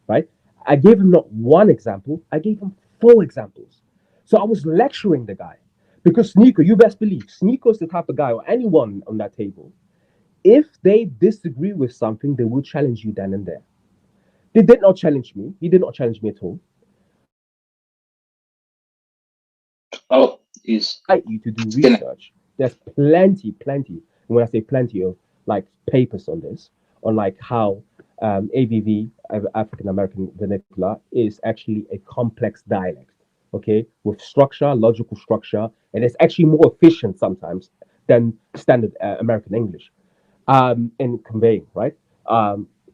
right? I gave him not one example, I gave him 4 examples. So I was lecturing the guy because Sneako, you best believe, Sneako's the type of guy, or anyone on that table, if they disagree with something, they will challenge you then and there. They did not challenge me. He did not challenge me at all. Oh, he's like you to do research. There's plenty. And when I say plenty of like papers on this, on like how ABV, African American vernacular, is actually a complex dialect. Okay, with structure, logical structure, and it's actually more efficient sometimes than standard American English. In conveying, right?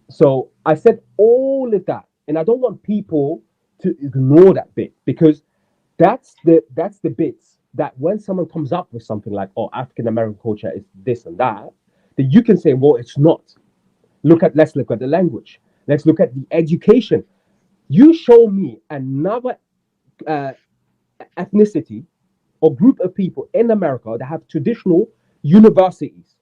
So I said all of that, and I don't want people to ignore that bit because that's the bits that when someone comes up with something like, oh, African American culture is this and that you can say, well, it's not. Let's look at the language. Let's look at the education. You show me another uh, ethnicity or group of people in America that have traditional universities,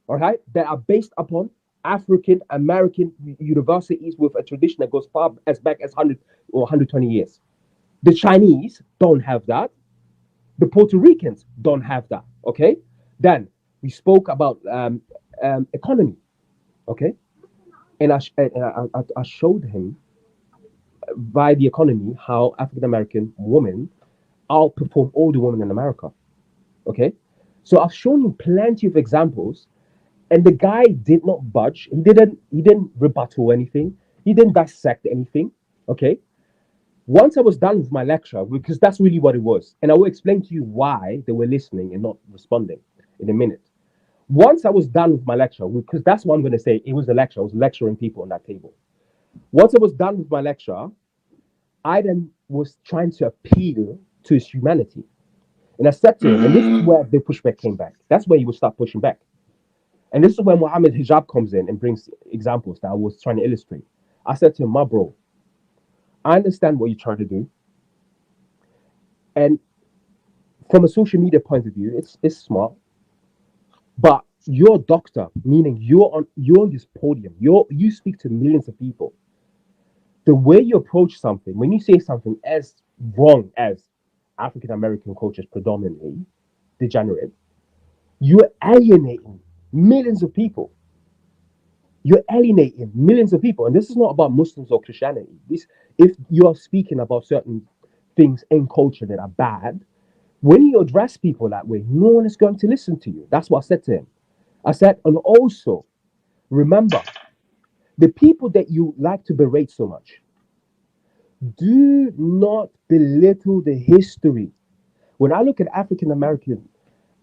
all right, that are based upon African American universities with a tradition that goes far as back as 100 or 120 years. The Chinese don't have that. The Puerto Ricans don't have that. Okay. Then we spoke about economy. Okay. And I showed him by the economy how African American women outperform all the women in America. Okay. So I've shown him plenty of examples, and the guy did not budge. He didn't rebuttal anything. He didn't dissect anything. Okay. Once I was done with my lecture, because that's really what it was, and I will explain to you why they were listening and not responding in a minute. Once I was done with my lecture, because that's what I'm going to say, it was a lecture. I was lecturing people on that table. Once I was done with my lecture, I then was trying to appeal to his humanity. And I said to him, and this is where the pushback came back. That's where he would start pushing back. And this is when Muhammad Hijab comes in and brings examples that I was trying to illustrate. I said to him, my bro, I understand what you're trying to do. And from a social media point of view, it's smart. But you're a doctor, meaning you're on this podium. You speak to millions of people. The way you approach something, when you say something as wrong as African American culture is predominantly degenerate, you're alienating millions of people. You're alienating millions of people. And this is not about Muslims or Christianity. If you are speaking about certain things in culture that are bad, when you address people that way, no one is going to listen to you. That's what I said to him. I said, and also, remember, the people that you like to berate so much, do not belittle the history. When I look at African American,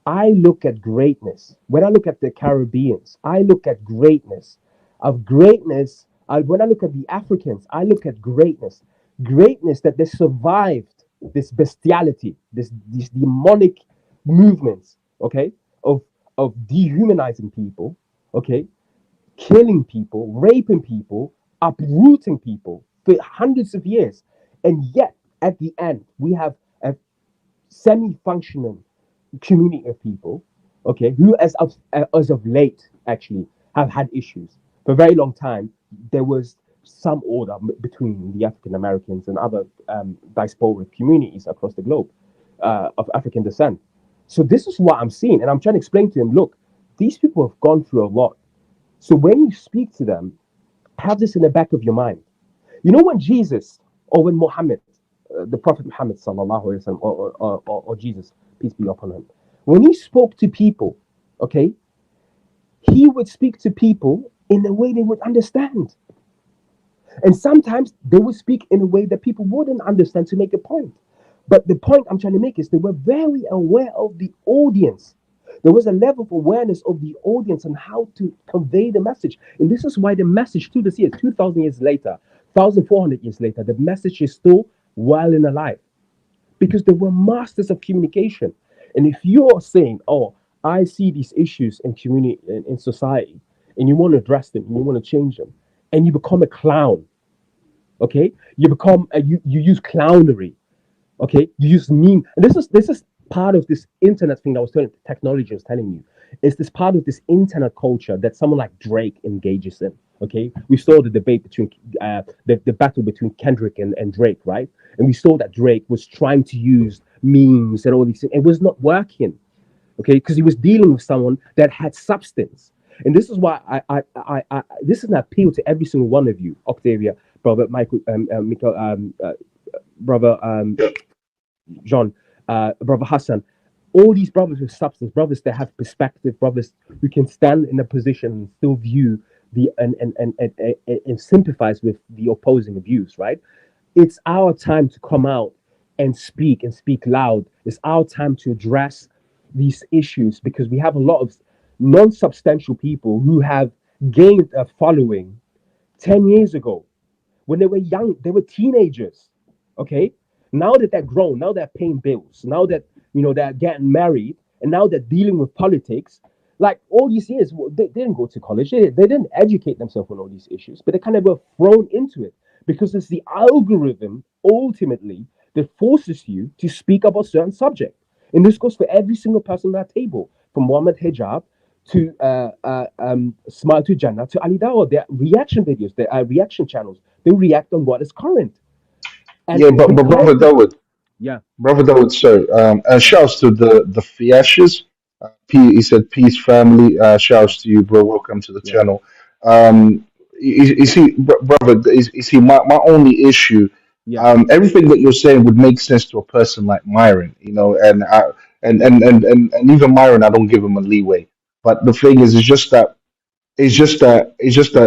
I look at greatness. When I look at the Caribbeans, I look at greatness. Of greatness, when I look at the Africans, I look at greatness. Greatness that they survived this bestiality, these demonic movements, okay, of dehumanizing people, okay, killing people, raping people, uprooting people for hundreds of years. And yet, at the end, we have a semi-functional community of people, okay, who as of late actually have had issues. For a very long time, there was some order between the African Americans and other diasporic communities across the globe of African descent. So this is what I'm seeing, and I'm trying to explain to him, look, these people have gone through a lot. So when you speak to them, have this in the back of your mind. You know, when Jesus or when Muhammad, the Prophet Muhammad sallallahu alaihi wasallam, or Jesus, peace be upon him, when he spoke to people, okay, he would speak to people in a way they would understand. And sometimes they would speak in a way that people wouldn't understand to make a point. But the point I'm trying to make is they were very aware of the audience. There was a level of awareness of the audience and how to convey the message. And this is why the message to this year, 2,000 years later, 1,400 years later, the message is still well and alive. Because they were masters of communication. And if you're saying, oh, I see these issues in community, in society, and you want to address them, and you want to change them, and you become a clown, okay? You become, you use clownery, okay? You use meme. And this is part of this internet thing that I was telling, technology was telling you. It's this part of this internet culture that someone like Drake engages in, okay? We saw the debate between, the battle between Kendrick and Drake, right? And we saw that Drake was trying to use memes and all these things. It was not working, okay? Because he was dealing with someone that had substance. And this is why I this is an appeal to every single one of you, Octavia, brother Michael, brother John, brother Hassan, all these brothers with substance, brothers that have perspective, brothers who can stand in a position and still view the and sympathize with the opposing views, right? It's our time to come out and speak loud. It's our time to address these issues because we have a lot of non-substantial people who have gained a following 10 years ago when they were young. They were teenagers, okay? Now that they're grown, now they're paying bills, now that, you know, they're getting married, and now they're dealing with politics. Like all these years, they didn't go to college. They didn't educate themselves on all these issues, but they kind of were thrown into it. because it's the algorithm ultimately that forces you to speak about certain subject. And this goes for every single person at that table, from Mohammed Hijab to Smile to Jannah to AliDawah. They're reaction videos, they are reaction channels. They react on what is current. And Yeah, but brother Daud, yeah, brother Daud, sorry. Shouts to the Fiashes. He said, "Peace, family." Shouts to you, bro. Welcome to the yeah, channel. You see, brother, you see, my only issue, yeah, everything that you're saying would make sense to a person like Myron, you know, and even Myron, I don't give him a leeway. But the thing is, it's just that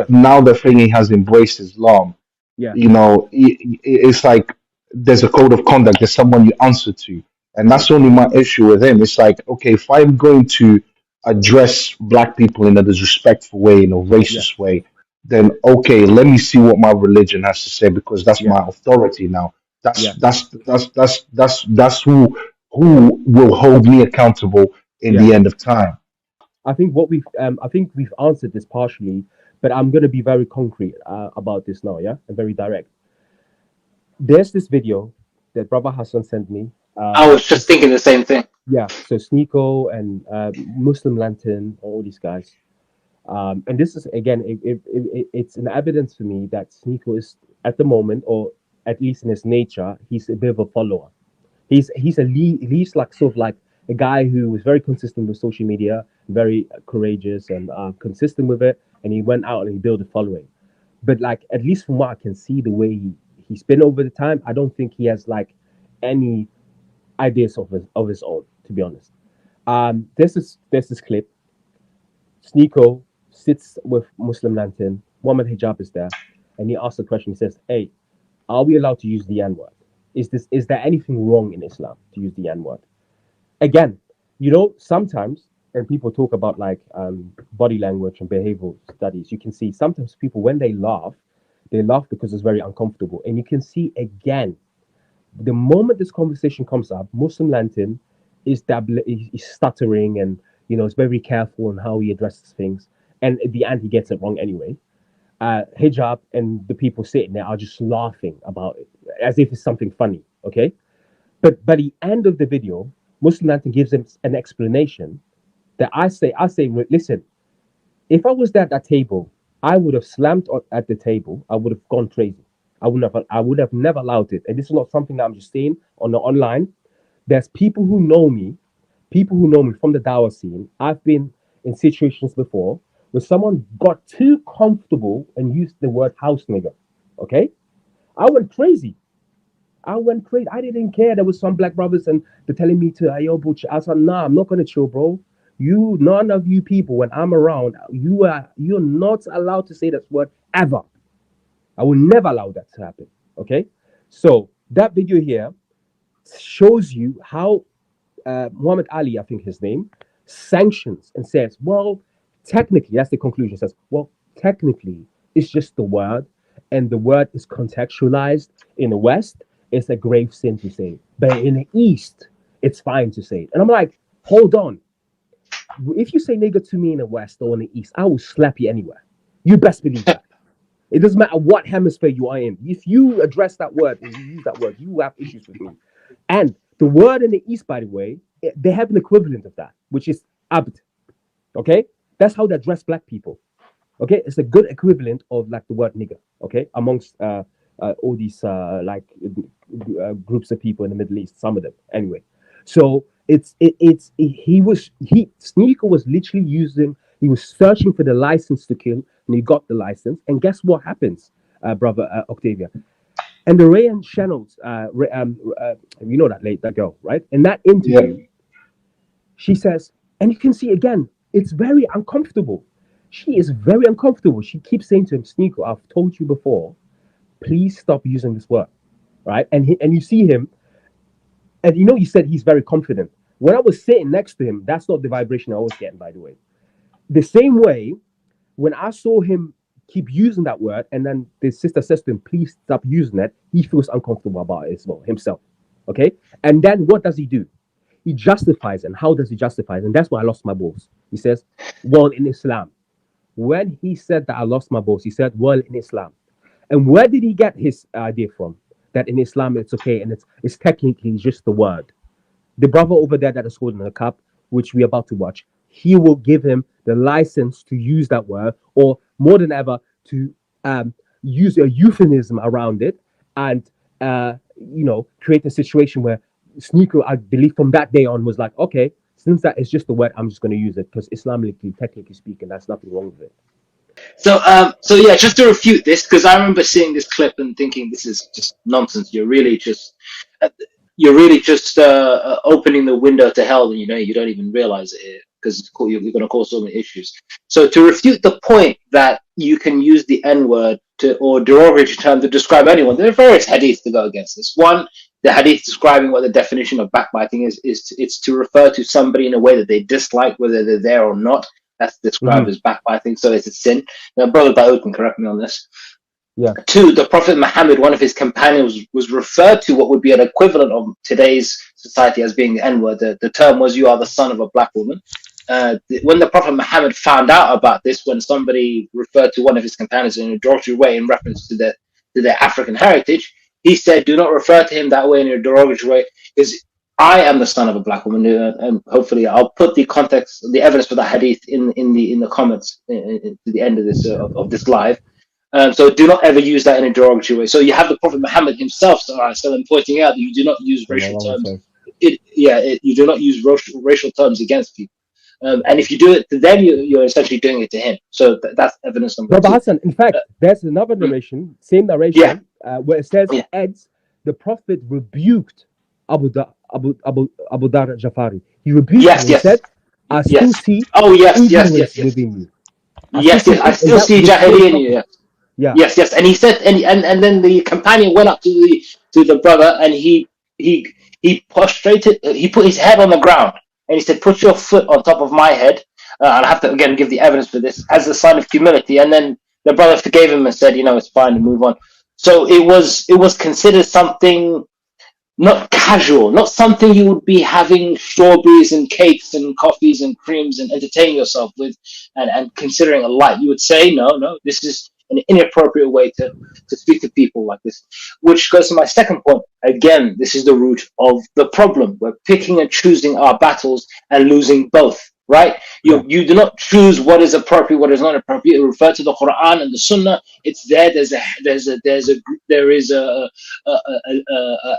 now the thing he has embraced Islam, yeah, you know, it's like there's a code of conduct, there's someone you answer to, and yeah, that's only my issue with him. It's like, okay, if I'm going to address black people in a disrespectful way, in a yeah, racist way, then okay, let me see what my religion has to say, because that's yeah, my authority now. that's yeah, that's that's who will hold me accountable in yeah. the end of time. I think we've answered this partially, but I'm gonna be very concrete about this now, yeah, and very direct. There's this video that Brother Hassan sent me. I was just It's thinking the same thing. Yeah, so Sneako and Muslim Lantern, all these guys. And this is again, it's an evidence for me that Sneako is at the moment, or at least in his nature, he's a bit of a follower. He's like sort of like a guy who was very consistent with social media, very courageous and consistent with it, and he went out and he built a following. But like at least from what I can see, the way he's been over the time, I don't think he has like any ideas of his own, to be honest. There's this clip. Sneako sits with Muslim Lantern. Muhammad Hijab is there, and he asks a question. He says, "Hey, are we allowed to use the N word? Is there anything wrong in Islam to use the N word?" Again, sometimes when people talk about like body language and behavioral studies, you can see sometimes people when they laugh because it's very uncomfortable, and you can see again the moment this conversation comes up, Muslim Lantern is stuttering and is very careful on how he addresses things, and at the end he gets it wrong anyway. Hijab and the people sitting there are just laughing about it as if it's something funny. Okay, but by the end of the video, Muslim Lantern gives him an explanation that I say, listen, if I was there at that table, I would have slammed at the table. I would have gone crazy. I would have never allowed it. And this is not something that I'm just saying on the online. There's people who know me from the Dawa scene. I've been in situations before where someone got too comfortable and used the word house nigger. Okay? I went crazy. I went crazy. I didn't care. There was some black brothers and they're telling me to, yo, butch. I said, nah, I'm not gonna chill, bro. None of you people, when I'm around, you're not allowed to say that word ever. I will never allow that to happen. Okay? So that video here shows you how Muhammad Ali, I think his name, sanctions and says, well, technically, that's the conclusion, says, well, technically, it's just the word, and the word is contextualized. In the West, it's a grave sin to say, but in the East, it's fine to say it. And I'm like, hold on. If you say nigger to me in the West or in the East, I will slap you anywhere. You best believe that. It doesn't matter what hemisphere you are in. If you address that word and you use that word, you have issues with me. And the word in the East, by the way, they have an equivalent of that, which is abd. Okay? That's how they address black people. Okay? It's a good equivalent of like the word nigger. Okay? Amongst all these groups of people in the Middle East, some of them. Anyway. So Sneako was literally he was searching for the license to kill, and he got the license. And guess what happens, brother Octavia? And the Rayan channels, that girl, right? In that interview, she says, and you can see again, it's very uncomfortable. She is very uncomfortable. She keeps saying to him, Sneako, I've told you before, please stop using this word, right? And you see him, and you said he's very confident. When I was sitting next to him, that's not the vibration I was getting, by the way. The same way, when I saw him keep using that word, and then the sister says to him, please stop using it, he feels uncomfortable about it as well, himself. Okay? And then what does he do? He justifies it. And how does he justify it? And that's why I lost my balls. He says, well, in Islam. When he said that I lost my balls, he said, well, in Islam. And where did he get his idea from? That in Islam it's okay and it's technically just the word. The brother over there that is holding a cup, which we're about to watch, he will give him the license to use that word, or more than ever, to use a euphemism around it, and create a situation where Sneako, I believe, from that day on was like, okay, since that is just the word, I'm just going to use it because Islamically, technically speaking, there's nothing wrong with it. So yeah, just to refute this, because I remember seeing this clip and thinking this is just nonsense. You're really just opening the window to hell, and you don't even realize it because you're going to cause so many issues. So to refute the point that you can use the N word or derogatory term to describe anyone, there are various hadiths to go against this. One, the hadith describing what the definition of backbiting is it's to refer to somebody in a way that they dislike, whether they're there or not. That's described as backbiting, so it's a sin. Now, Brother Daud can correct me on this. Yeah. Two, the Prophet Muhammad, one of his companions, was referred to what would be an equivalent of today's society as being the N-word. The term was, "You are the son of a black woman." When the Prophet Muhammad found out about this, when somebody referred to one of his companions in a derogatory way in reference to their African heritage, he said, "Do not refer to him that way in a derogatory way, because I am the son of a black woman." And hopefully, I'll put the context, the evidence for that hadith in the comments to the end of this of this live. So do not ever use that in a derogatory way. So you have the Prophet Muhammad himself pointing out that you do not use racial terms. You do not use racial terms against people. And if you do it to them, you're essentially doing it to him. So that's evidence number Brother two. Hassan, in fact, there's another narration, same narration, where it says, the Prophet rebuked Abu Dar Jafari. He rebuked him and said, I still see ignorance within you. I still see Jahili in you. Yes. And he said, and then the companion went up to the brother, and he prostrated. He put his head on the ground, and he said, "Put your foot on top of my head." I'll have to again give the evidence for this as a sign of humility. And then the brother forgave him and said, "It's fine, to move on." So it was considered something not casual, not something you would be having strawberries and cakes and coffees and creams and entertaining yourself with, and considering a light. You would say, no, this is an inappropriate way to speak to people like this. Which goes to my second point. Again, this is the root of the problem. We're picking and choosing our battles and losing both. Right? You do not choose what is appropriate, what is not appropriate. You refer to the Quran and the Sunnah. It's there. There is a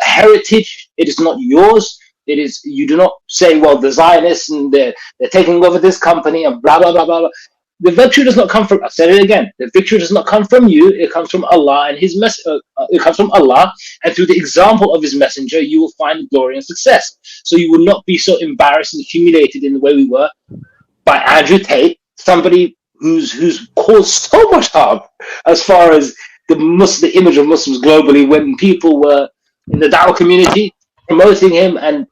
heritage. It is not yours. It is. You do not say, well, the Zionists and they're taking over this company and blah blah blah blah blah. The victory does not come from. I said it again. The victory does not come from you. It comes from Allah and His it comes from Allah, and through the example of His Messenger, you will find glory and success. So you will not be so embarrassed and humiliated in the way we were by Andrew Tate, somebody who's caused so much harm as far as the image of Muslims globally, when people were in the Dawah community promoting him and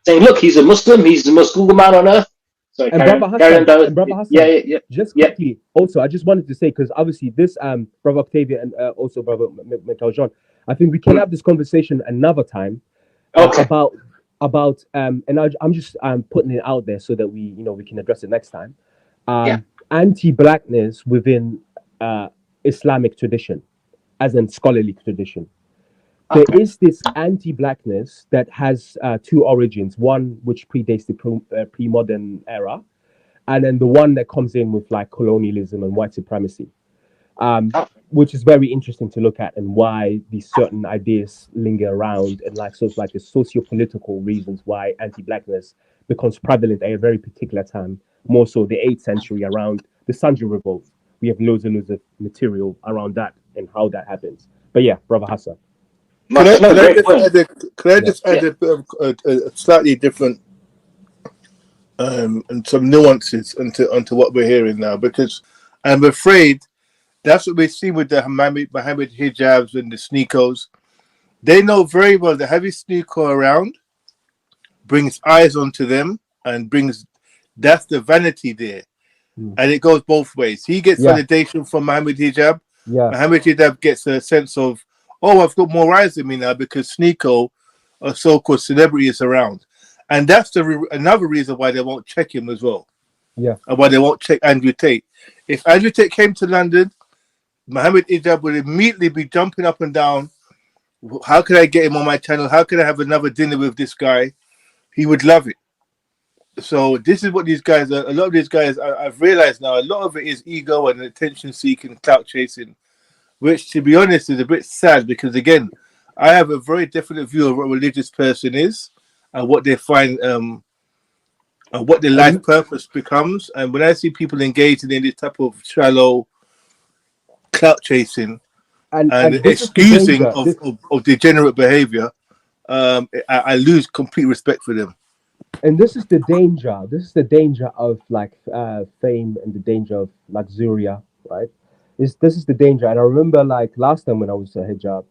saying, "Look, he's a Muslim. He's the most Google man on earth." Sorry, Brother Hassan, just quickly, also, I just wanted to say, because obviously this, Brother Octavia and also Brother Michael John, I think we can have this conversation another time about and I'm just putting it out there so that we can address it next time. Anti-blackness within Islamic tradition, as in scholarly tradition. There is this anti-blackness that has two origins. One which predates the pre-modern era, and then the one that comes in with like colonialism and white supremacy, which is very interesting to look at, and why these certain ideas linger around, and like the socio-political reasons why anti-blackness becomes prevalent at a very particular time, more so the 8th century around the Sanju revolt. We have loads and loads of material around that and how that happens. But yeah, Brother Hassan. Could I just add a bit of a slightly different and some nuances onto what we're hearing now? Because I'm afraid that's what we've seen with the Mohammed hijabs and the Sneakos. They know very well that having Sneako around brings eyes onto them and that's the vanity there. And it goes both ways. He gets validation from Mohammed hijab. Mohammed hijab gets a sense of, oh, I've got more eyes than me now because Sneako, a so-called celebrity, is around. And that's another reason why they won't check him as well. And why they won't check Andrew Tate. If Andrew Tate came to London, Muhammad Ijab would immediately be jumping up and down. How can I get him on my channel? How can I have another dinner with this guy? He would love it. So this is what these guys are. A lot of these guys, I've realized now, a lot of it is ego and attention seeking, clout chasing, which, to be honest, is a bit sad because, again, I have a very definite view of what a religious person is and what they find, and what their life purpose becomes. And when I see people engaging in this type of shallow clout chasing and excusing of degenerate behavior, I lose complete respect for them. And this is the danger. This is the danger of like fame and the danger of luxuria, right? This is the danger. And I remember like last time when I was a hijab,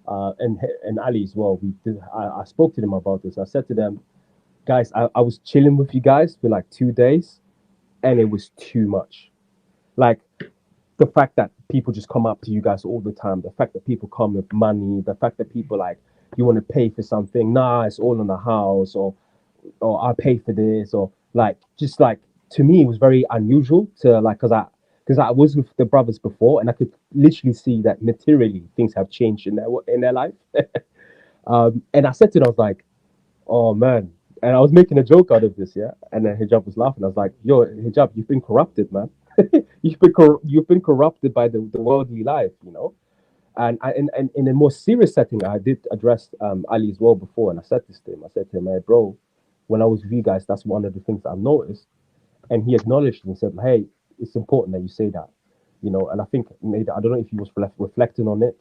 and Ali as well. I spoke to them about this. I said to them, guys, I was chilling with you guys for like 2 days, and it was too much. Like the fact that people just come up to you guys all the time, the fact that people come with money, the fact that people like, you want to pay for something, nah, it's all in the house, or I pay for this, or like, just like, to me it was very unusual to like, because I was with the brothers before, and I could literally see that materially things have changed in their life. And I said to them, I was like, oh man, and I was making a joke out of this, yeah. And then Hijab was laughing. I was like, yo, Hijab, you've been corrupted, man. you've been corrupted by the worldly life, you know. And in a more serious setting, I did address Ali as well before, and I said this to him. I said to him, hey, bro, when I was with you guys, that's one of the things I've noticed. And he acknowledged and said, hey, it's important that you say that, you know. And I think maybe, I don't know if he was reflecting on it,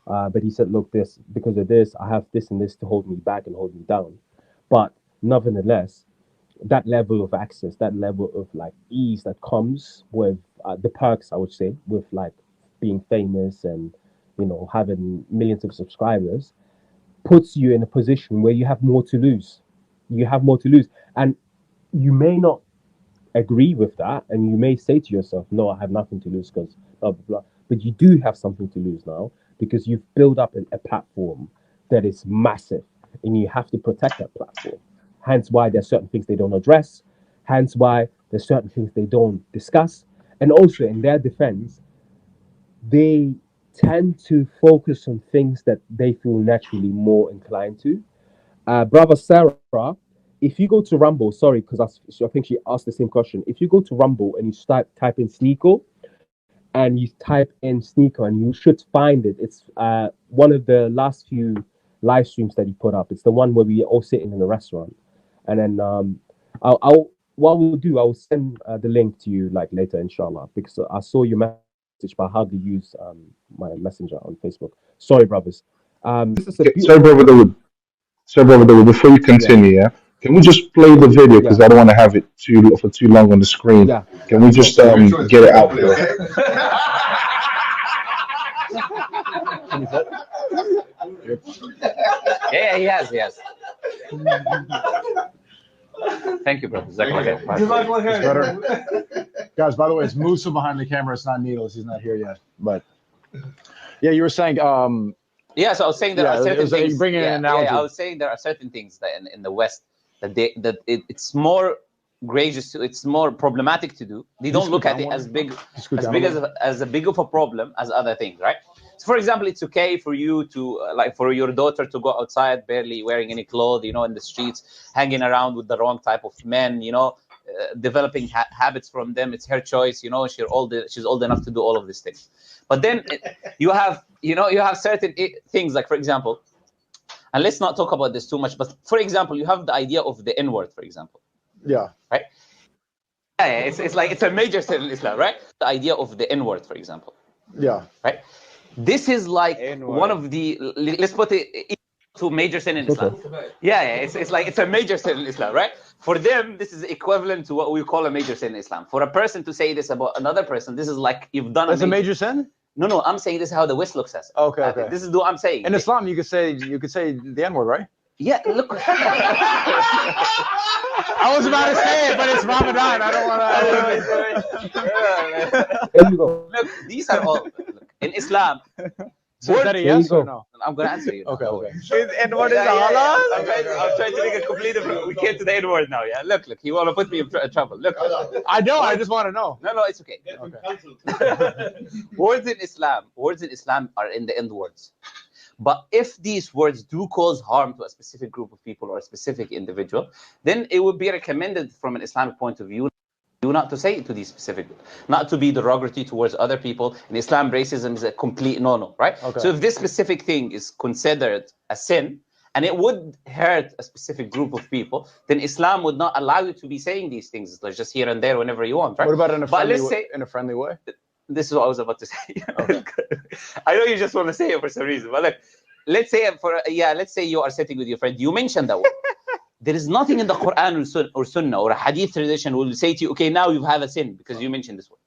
but he said, look, because of this, I have this and this to hold me back and hold me down. But nevertheless, that level of access, that level of like ease that comes with the perks, I would say, with like being famous and, you know, having millions of subscribers, puts you in a position where you have more to lose. You have more to lose. And you may not agree with that, and you may say to yourself, no, I have nothing to lose because blah, blah, blah. But you do have something to lose now, because you've built up a platform that is massive, and you have to protect that platform. Hence why there's certain things they don't address. Hence why there's certain things they don't discuss. And also, in their defense, they tend to focus on things that they feel naturally more inclined to. Brother Sarah, if you go to Rumble, sorry, because I think she asked the same question. If you go to Rumble and you type in Sneako, and you type in Sneako, and you should find it. It's one of the last few live streams that he put up. It's the one where we all sitting in a restaurant. And then what we'll do, I will send the link to you like later, inshallah, because I saw your message, but I hardly use my messenger on Facebook. Sorry, brothers. This is Sorry, brother Daud, before you continue, yeah, can we just play the video, because I don't want to have it for too long on the screen. Yeah. Can we just get it out there? Yeah, he has. Thank you, brother. Guys, by the way, it's Musa behind the camera. It's not Needles. He's not here yet. But yeah, you were saying. Yeah, so I was saying there are certain things. You bring in an analogy. I was saying there are certain things that in the West that it's more gracious, it's more problematic to do. They don't look at it as big as a big of a problem as other things, right? So, for example, it's okay for you to like for your daughter to go outside barely wearing any clothes, you know, in the streets, hanging around with the wrong type of men, you know, developing habits from them. It's her choice, you know. She's old enough to do all of these things. But then you have certain things, like, for example, and let's not talk about this too much, but for example, you have the idea of the N-word, for example. Yeah. Right? Yeah, it's like it's a major sin in Islam, right? The idea of the N-word, for example. Yeah. Right? This is like N-word. one of the, let's put it to major sin in Islam. Yeah, it's like it's a major sin in Islam, right? For them, this is equivalent to what we call a major sin in Islam. For a person to say this about another person, this is like you've done a major sin? No, I'm saying this is how the West looks at it. Okay. This is what I'm saying. In Islam, you could say the N-word, right? Yeah, look. I was about to say it, but it's Ramadan. I don't want to. Look, these are all in Islam. So is that a yes or no? I'm going to answer you. Okay. N-word is halal? I'm trying to make a complete different. We came to the N-word now, yeah? Look, you want to put me in trouble. Look. I know, I just want to know. No, it's okay. Words in Islam are in the end words. But if these words do cause harm to a specific group of people or a specific individual, then it would be recommended from an Islamic point of view not to say it to these specific, not to be derogatory towards other people. In Islam, racism is a complete no-no, right? Okay. So if this specific thing is considered a sin, and it would hurt a specific group of people, then Islam would not allow you to be saying these things like just here and there whenever you want, right? What about in a friendly way? This is what I was about to say. Okay. I know you just want to say it for some reason, but look, let's say you are sitting with your friend, you mentioned that word. There is nothing in the Quran or Sunnah or a Hadith tradition will say to you, okay, now you have a sin because you mentioned this word,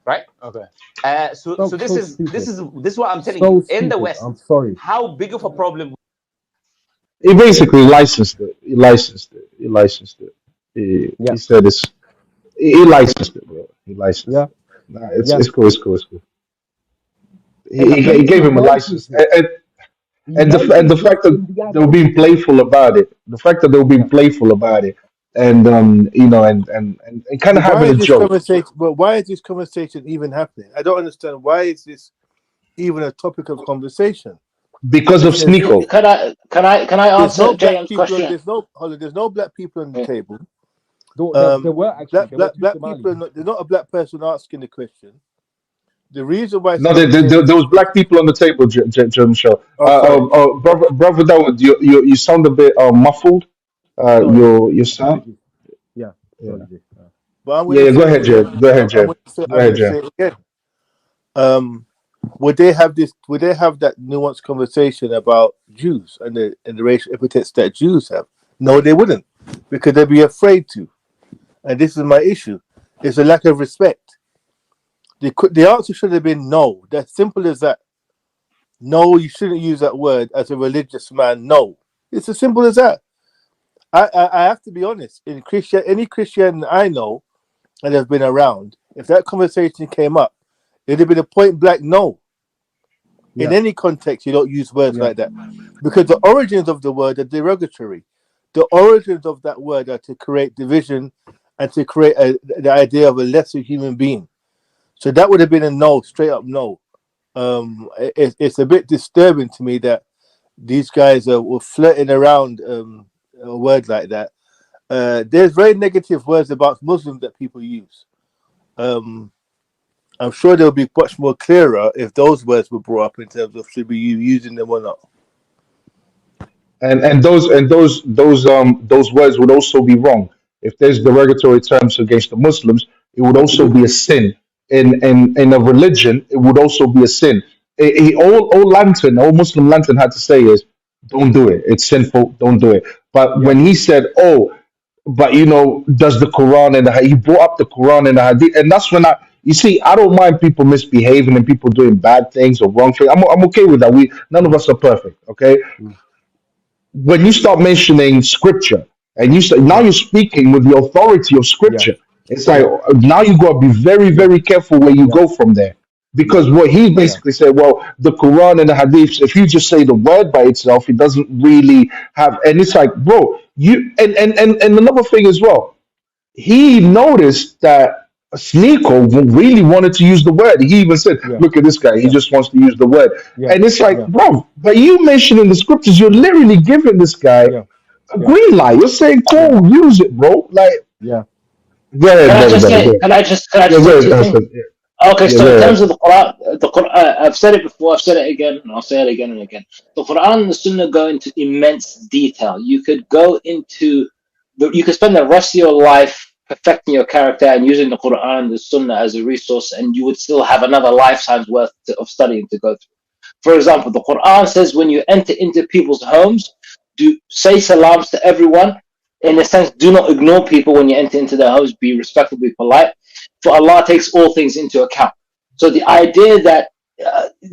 right? Okay. So this is what I'm telling you. In the West, I'm sorry. How big of a problem? He basically licensed it. He said it's. He licensed it, bro. He licensed. Yeah. Nah, it's cool. He gave him a license, and the fact that they were being playful about it, and and kind of having a joke. But why is this conversation even happening? I don't understand. Why is this even a topic of conversation? Because of Sneako. Can I answer James' question? There's no black people on the table. There were actually black people. There's not a black person asking the question. The reason why there was black people on the table, Michelle. Brother Daud, you sound a bit muffled. Your sound. Yeah. But go ahead, Jared. Go ahead, Jared. Again. Would they have that nuanced conversation about Jews and the racial epithets that Jews have? No, they wouldn't, because they'd be afraid to. And this is my issue. It's a lack of respect. The answer should have been no. That's simple as that. No, you shouldn't use that word as a religious man. No. It's as simple as that. I have to be honest. Any Christian I know and have been around, if that conversation came up, it'd have been a point blank no. Yeah. In any context, you don't use words like that. Because the origins of the word are derogatory. The origins of that word are to create division and to create the idea of a lesser human being. So that would have been a no, straight up no. It's a bit disturbing to me that these guys were flirting around a word like that. There's very negative words about Muslims that people use. I'm sure they'll be much more clearer if those words were brought up in terms of should be you using them or not. And those words would also be wrong. If there's derogatory terms against the Muslims, it would also be a sin. In a religion, it would also be a sin. All Muslim Lantern had to say is, don't do it. It's sinful. Don't do it. But when he said, but does the Quran and he brought up the Quran and the Hadith, and that's when I don't mind people misbehaving and people doing bad things or wrong things. I'm okay with that. None of us are perfect. Okay. When you start mentioning scripture and now you're speaking with the authority of scripture. It's like now you got to be very, very careful where you go from there, because what he basically said, well, the Quran and the Hadith, if you just say the word by itself, it doesn't really have. And it's like, bro, and another thing as well, he noticed that Sneako really wanted to use the word. He even said, "Look at this guy; he just wants to use the word." And it's like, bro, but you mentioned in the scriptures, you're literally giving this guy a green light. You're saying, "Cool, use it, bro." Like, Can I just say two things? Okay, so in terms of the Quran, I've said it before, I've said it again, and I'll say it again and again. The Quran and the Sunnah go into immense detail. You could spend the rest of your life perfecting your character and using the Quran and the Sunnah as a resource, and you would still have another lifetime's worth of studying to go through. For example, the Quran says when you enter into people's homes, say salams to everyone. In a sense, do not ignore people when you enter into their homes. Be respectful, be polite. For Allah takes all things into account. So the idea that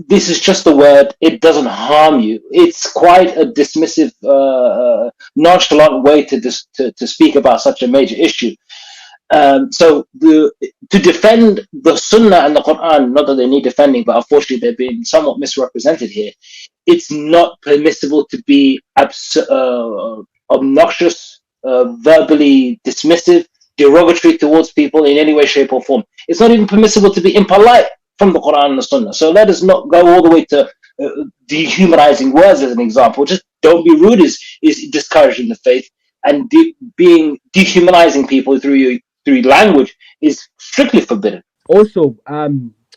this is just a word, it doesn't harm you. It's quite a dismissive, nonchalant way to speak about such a major issue. So to defend the Sunnah and the Quran, not that they need defending, but unfortunately they've been somewhat misrepresented here. It's not permissible to be obnoxious, verbally dismissive, derogatory towards people in any way, shape, or form. It's not even permissible to be impolite from the Quran and the Sunnah. So let us not go all the way to dehumanizing words as an example. Just don't be rude is discouraged in the faith, and being dehumanizing people through language is strictly forbidden. Also,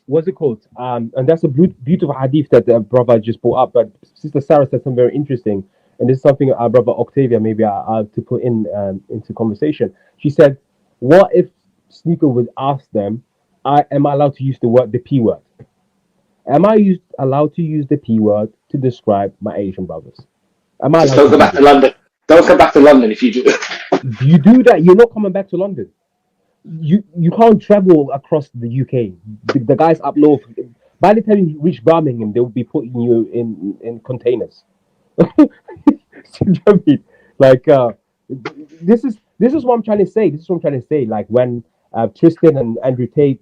what's it called? And that's a beautiful hadith that the brother just brought up. But Sister Sarah said something very interesting, and this is something our brother Octavia maybe I to put in into conversation. She said, "What if Sneako would ask them, am I allowed to use the P word? Am I allowed to use the P word to describe my Asian brothers? Am I allowed Don't go back to London. Don't come back to London if you do. If you do that, you're not coming back to London. You can't travel across the UK. The guys up north, by the time you reach Birmingham, they will be putting you in containers. You know what I mean? Like this is what I'm trying to say. This is what I'm trying to say. Like when Tristan and Andrew Tate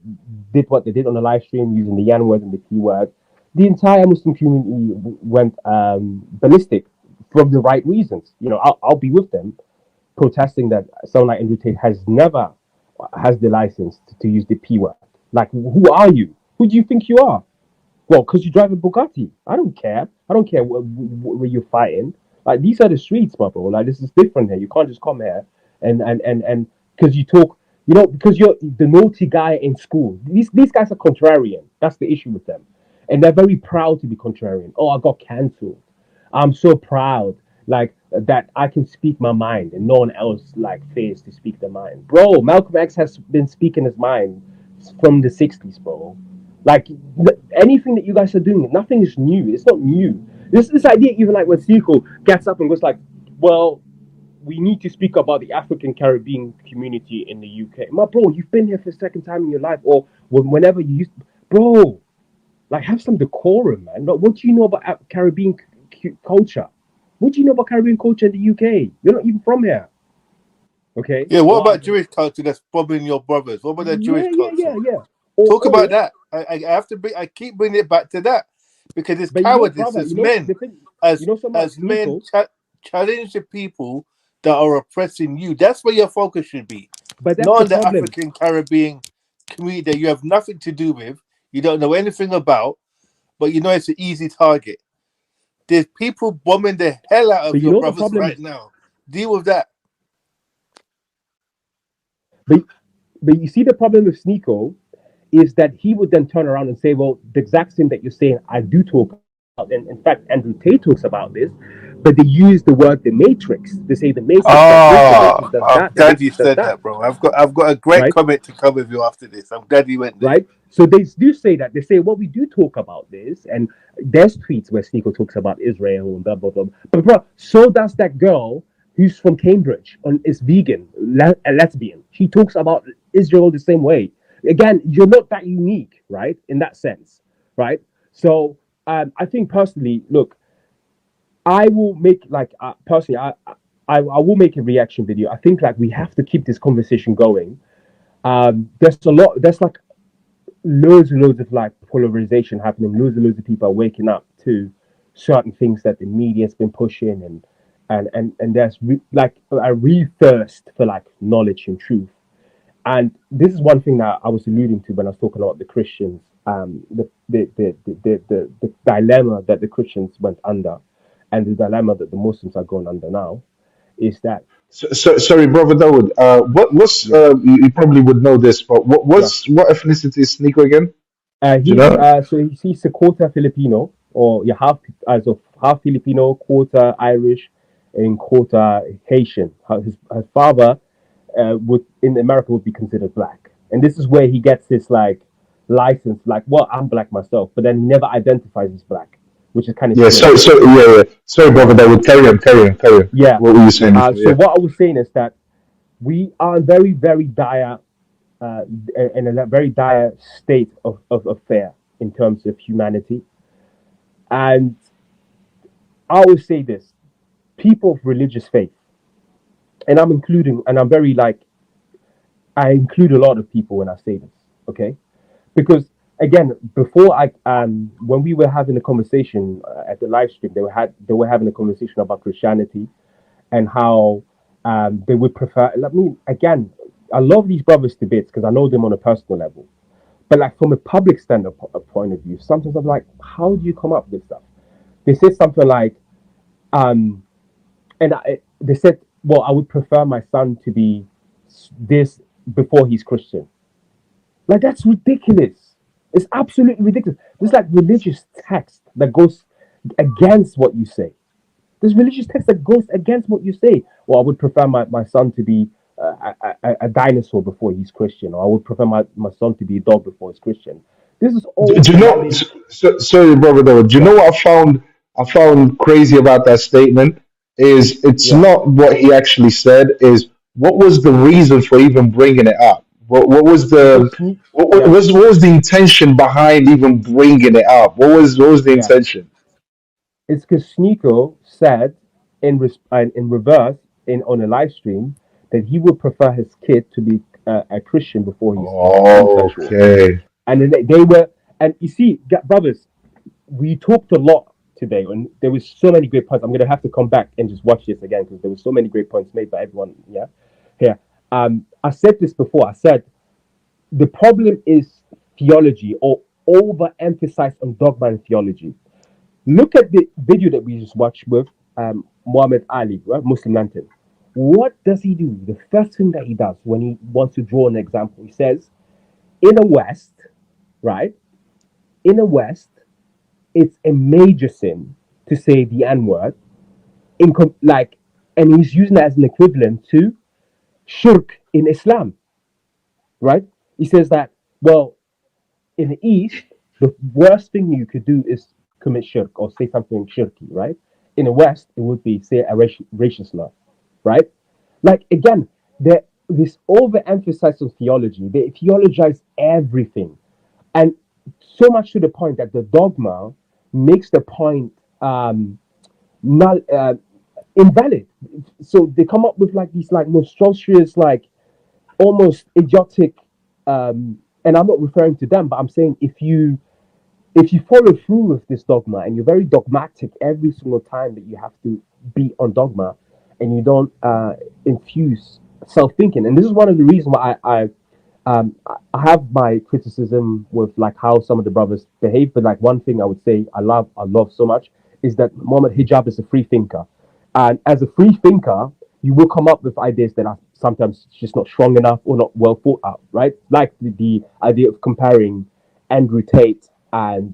did what they did on the live stream using the Yan word and the P word, the entire Muslim community went ballistic for the right reasons. You know, I'll be with them protesting that someone like Andrew Tate has never has the license to use the P word. Like, who are you? Who do you think you are? Well, because you drive a Bugatti. I don't care. I don't care where you're fighting. Like, these are the streets, my bro. Like, this is different here. You can't just come here and because you talk, you know, because you're the naughty guy in school. These guys are contrarian. That's the issue with them. And they're very proud to be contrarian. Oh, I got cancelled. I'm so proud. Like that I can speak my mind and no one else like fears to speak their mind. Bro, Malcolm X has been speaking his mind from the 60s, bro. Like anything that you guys are doing, nothing is new. It's not new. This idea, even like when Sneako gets up and goes like, well, we need to speak about the African Caribbean community in the UK. My bro, you've been here for the second time in your life, or whenever you used, bro, like have some decorum, man. Like, what do you know about Caribbean culture? What do you know about Caribbean culture in the UK? You're not even from here. Okay. Yeah, what about Jewish culture that's bothering your brothers? What about that Jewish culture? Yeah. Talk about that. I have to I keep bringing it back to that because it's cowardice as men. As men challenge the people that are oppressing you. That's where your focus should be. But that's not the African Caribbean community that you have nothing to do with, you don't know anything about, but you know it's an easy target. There's people bombing the hell out of your brothers right now. Deal with that. But you see, the problem with Sneako is that he would then turn around and say, well, the exact same that you're saying, I do talk about. And in fact, Andrew Tate talks about this, but they use the word the Matrix. They say the Matrix. I'm glad you said that, bro. I've got a great comment to come with you after this. I'm glad you went there. Right? So they do say that. They say, well, we do talk about this. And there's tweets where Sneako talks about Israel and blah, blah, blah. But bro, so does that girl who's from Cambridge and is vegan, a lesbian. She talks about Israel the same way. Again, you're not that unique, right? In that sense, right? So I think personally, look, I will make personally, I will make a reaction video. I think like we have to keep this conversation going. There's like loads and loads of like polarization happening. Loads and loads of people are waking up to certain things that the media's been pushing, and there's like a real thirst for like knowledge and truth. And this is one thing that I was alluding to when I was talking about the Christians, the dilemma that the Christians went under, and the dilemma that the Muslims are going under now, is that. Sorry, brother Daud. What's you probably would know this, but what ethnicity is Sneako again? He's a quarter Filipino, or half Filipino, quarter Irish, and quarter Haitian. His father would in America would be considered black, and this is where he gets his like license. Like, well, I'm black myself, but then he never identifies as black, which is kind of Sorry, brother. That would carry on. Yeah. What were you saying? What I was saying is that we are in very, very dire, in a very dire state of affair in terms of humanity, and I always say this: people of religious faith, and I'm including, and I'm very like, I include a lot of people when I say this, okay? Because again, before when we were having a conversation at the live stream, they were having a conversation about Christianity and how they would prefer. I mean, again, I love these brothers' debates because I know them on a personal level. But like from a public standard point of view, sometimes I'm like, how do you come up with stuff? They said something like, they said, well, I would prefer my son to be this before he's Christian. Like, that's ridiculous. It's absolutely ridiculous. There's like religious text that goes against what you say. There's religious text that goes against what you say. Well, I would prefer my son to be a dinosaur before he's Christian, or I would prefer my son to be a dog before he's Christian. This is all. Do you know? Sorry, brother. Though, do you know what I found crazy about that statement? Is it's not what he actually said. Is what was the reason for even bringing it up? What was the what was the intention behind even bringing it up? What was the intention? It's because Sneako said in reverse on a live stream that he would prefer his kid to be a Christian before he's homosexual. Okay. And then they were, and you see, brothers, we talked a lot today, and there was so many great points. I'm gonna have to come back and just watch this again because there were so many great points made by everyone. Yeah, here. I said this before. I said the problem is theology or overemphasis on dogma and theology. Look at the video that we just watched with Muhammad Ali, right? Muslim Lantern. What does he do? The first thing that he does when he wants to draw an example, he says, in the West, right? In the West, it's a major sin to say the N-word, and he's using that as an equivalent to shirk in Islam, right? He says that, well, in the East, the worst thing you could do is commit shirk or say something shirky, right? In the West, it would be say a racial slur, right? Like, again, this overemphasis on theology. They theologize everything, and so much to the point that the dogma makes the point not invalid. So they come up with like these like monstrous, like almost idiotic, and I'm not referring to them, but I'm saying if you follow through with this dogma and you're very dogmatic every single time that you have to be on dogma, and you don't infuse self-thinking, and this is one of the reasons why I have my criticism with like how some of the brothers behave. But like one thing I would say I love so much is that Muhammad Hijab is a free thinker, and as a free thinker, you will come up with ideas that are sometimes just not strong enough or not well thought out, right? Like the idea of comparing Andrew Tate and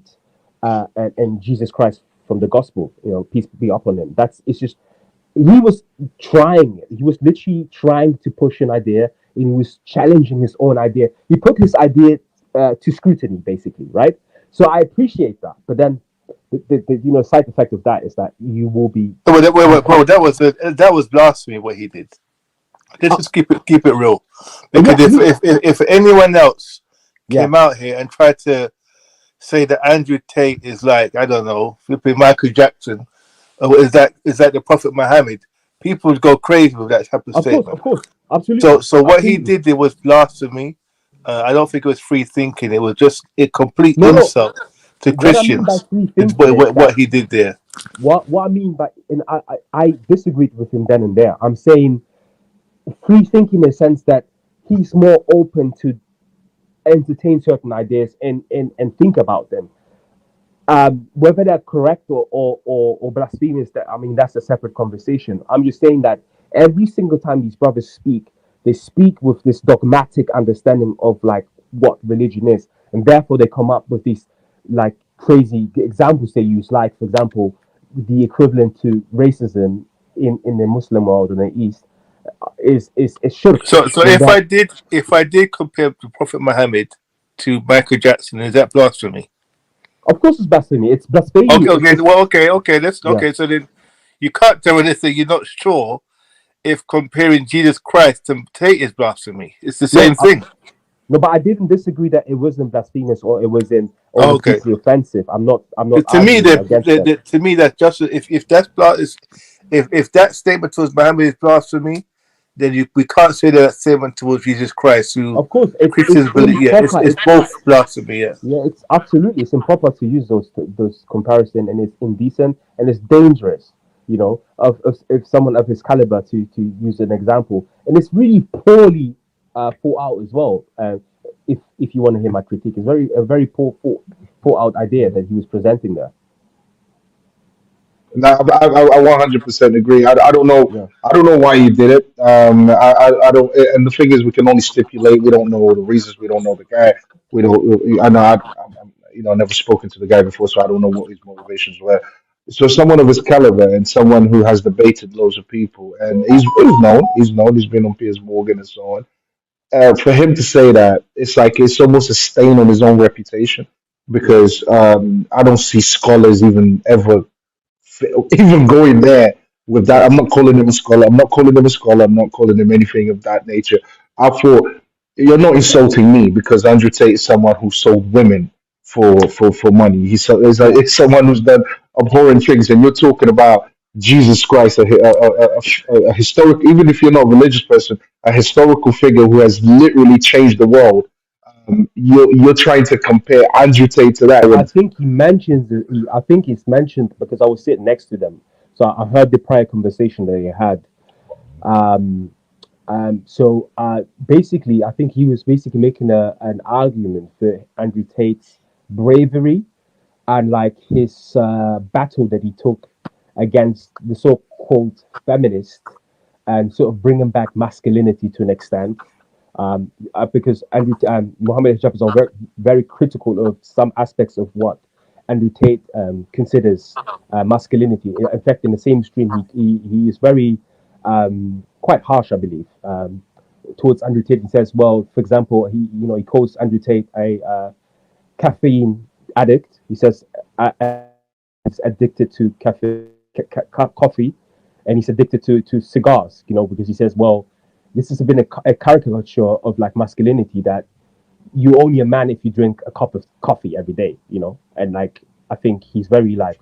Jesus Christ from the gospel, peace be upon him. He was trying it. He was literally trying to push an idea, and he was challenging his own idea. He put his idea to scrutiny, basically, right? So I appreciate that. But then the side effect of that is that you will be. Well, that was blasphemy what he did. Let's just keep it real, because if anyone else came out here and tried to say that Andrew Tate is like, I don't know, flipping Michael Jackson, or is that the Prophet Muhammad, people would go crazy with that type of statement. Of course, absolutely. So what he did there was blasphemy. I don't think it was free thinking. It was just a complete insult to Christians. It's what he did there. What I mean by, and I disagreed with him then and there. I'm saying free thinking in the sense that he's more open to entertain certain ideas and think about them. Whether they're correct or blasphemous, that's a separate conversation. I'm just saying that every single time these brothers speak, they speak with this dogmatic understanding of like what religion is, and therefore they come up with these like crazy examples they use. Like, for example, the equivalent to racism in the Muslim world in the East is shirk. So if I did compare the Prophet Muhammad to Michael Jackson, is that blasphemy? Of course, it's blasphemy. It's blasphemy. Okay. So then you can't tell anything. You're not sure if comparing Jesus Christ to Tate is blasphemy. It's the same thing. No, but I didn't disagree that it wasn't blasphemous or it wasn't offensive. I'm not. To me, that's just if that statement towards Muhammad is blasphemy, then we can't say that same one towards Jesus Christ, who of course Christians believe. Yeah, it's both blasphemy. Yeah. Yeah, it's absolutely, it's improper to use those comparison, and it's indecent and it's dangerous. You know, of if someone of his caliber to use an example, and it's really poorly thought out as well. If you want to hear my critique, it's a very poor thought out idea that he was presenting there. No, I 100% agree. I don't know. Yeah. I don't know why you did it. I don't. And the thing is, we can only stipulate. We don't know the reasons. We don't know the guy. We don't. I know. I never spoken to the guy before, so I don't know what his motivations were. So someone of his caliber and someone who has debated loads of people, and he's known. He's known. He's been on Piers Morgan and so on. For him to say that, it's like it's almost a stain on his own reputation because I don't see scholars even ever even going there with that. I'm not calling him a scholar. I'm not calling him a scholar. I'm not calling him anything of that nature. I thought you're not insulting me because Andrew Tate is someone who sold women for money. It's someone who's done abhorrent things, and you're talking about Jesus Christ, a historic. Even if you're not a religious person, a historical figure who has literally changed the world. You're trying to compare Andrew Tate to that. I think he mentions it. I think it's mentioned because I was sitting next to them, so I heard the prior conversation that they had. So basically, I think he was basically making an argument for Andrew Tate's bravery and like his battle that he took against the so-called feminists and sort of bringing back masculinity to an extent. Because Muhammad Hijab is very, very critical of some aspects of what Andrew Tate considers masculinity. In fact, in the same stream, he is very quite harsh, I believe, towards Andrew Tate. He says, well, for example, he calls Andrew Tate a caffeine addict. He says he's addicted to coffee, and he's addicted to cigars. Because he says, well, this has been a caricature of like masculinity, that you're only a man if you drink a cup of coffee every day, and like I think he's very like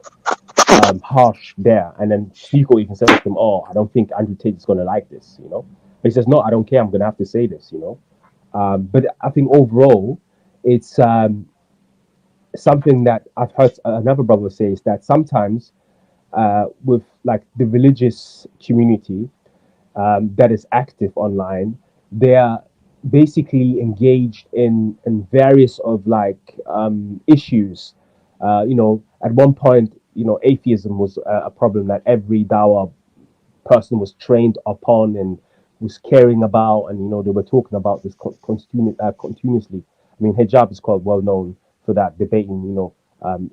harsh there. And then Sneako even says to him, "Oh, I don't think Andrew Tate is gonna like this," But he says, "No, I don't care. I'm gonna have to say this," But I think overall, it's something that I've heard another brother say is that sometimes with like the religious community. That is active online, they are basically engaged in various of like issues. At one point, atheism was a problem that every Dawah person was trained upon and was caring about, and they were talking about this continuously. I mean, hijab is quite well known for that, debating,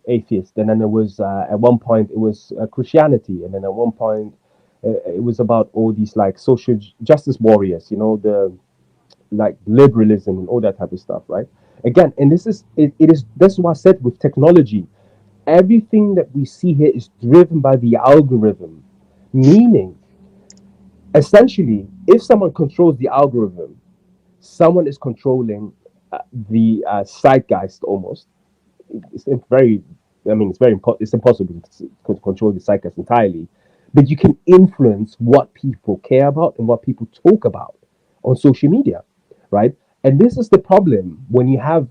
atheists. And then there was at one point it was Christianity, and then at one point it was about all these like social justice warriors, the like liberalism and all that type of stuff, right? Again, and this is it is that's what I said with technology. Everything that we see here is driven by the algorithm, meaning essentially, if someone controls the algorithm, someone is controlling the zeitgeist almost. It's impossible to control the zeitgeist entirely, but you can influence what people care about and what people talk about on social media, right? And this is the problem when you have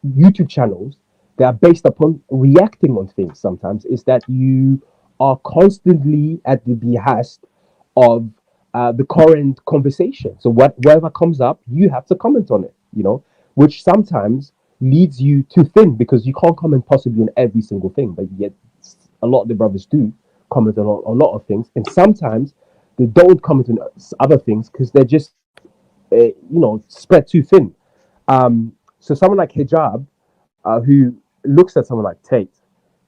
YouTube channels that are based upon reacting on things. Sometimes is that you are constantly at the behest of the current conversation. So whatever comes up, you have to comment on it, which sometimes leads you to thin because you can't comment possibly on every single thing, but yet a lot of the brothers do comment on a lot of things, and sometimes they don't comment on other things because they're just spread too thin. So someone like Hijab, who looks at someone like Tate,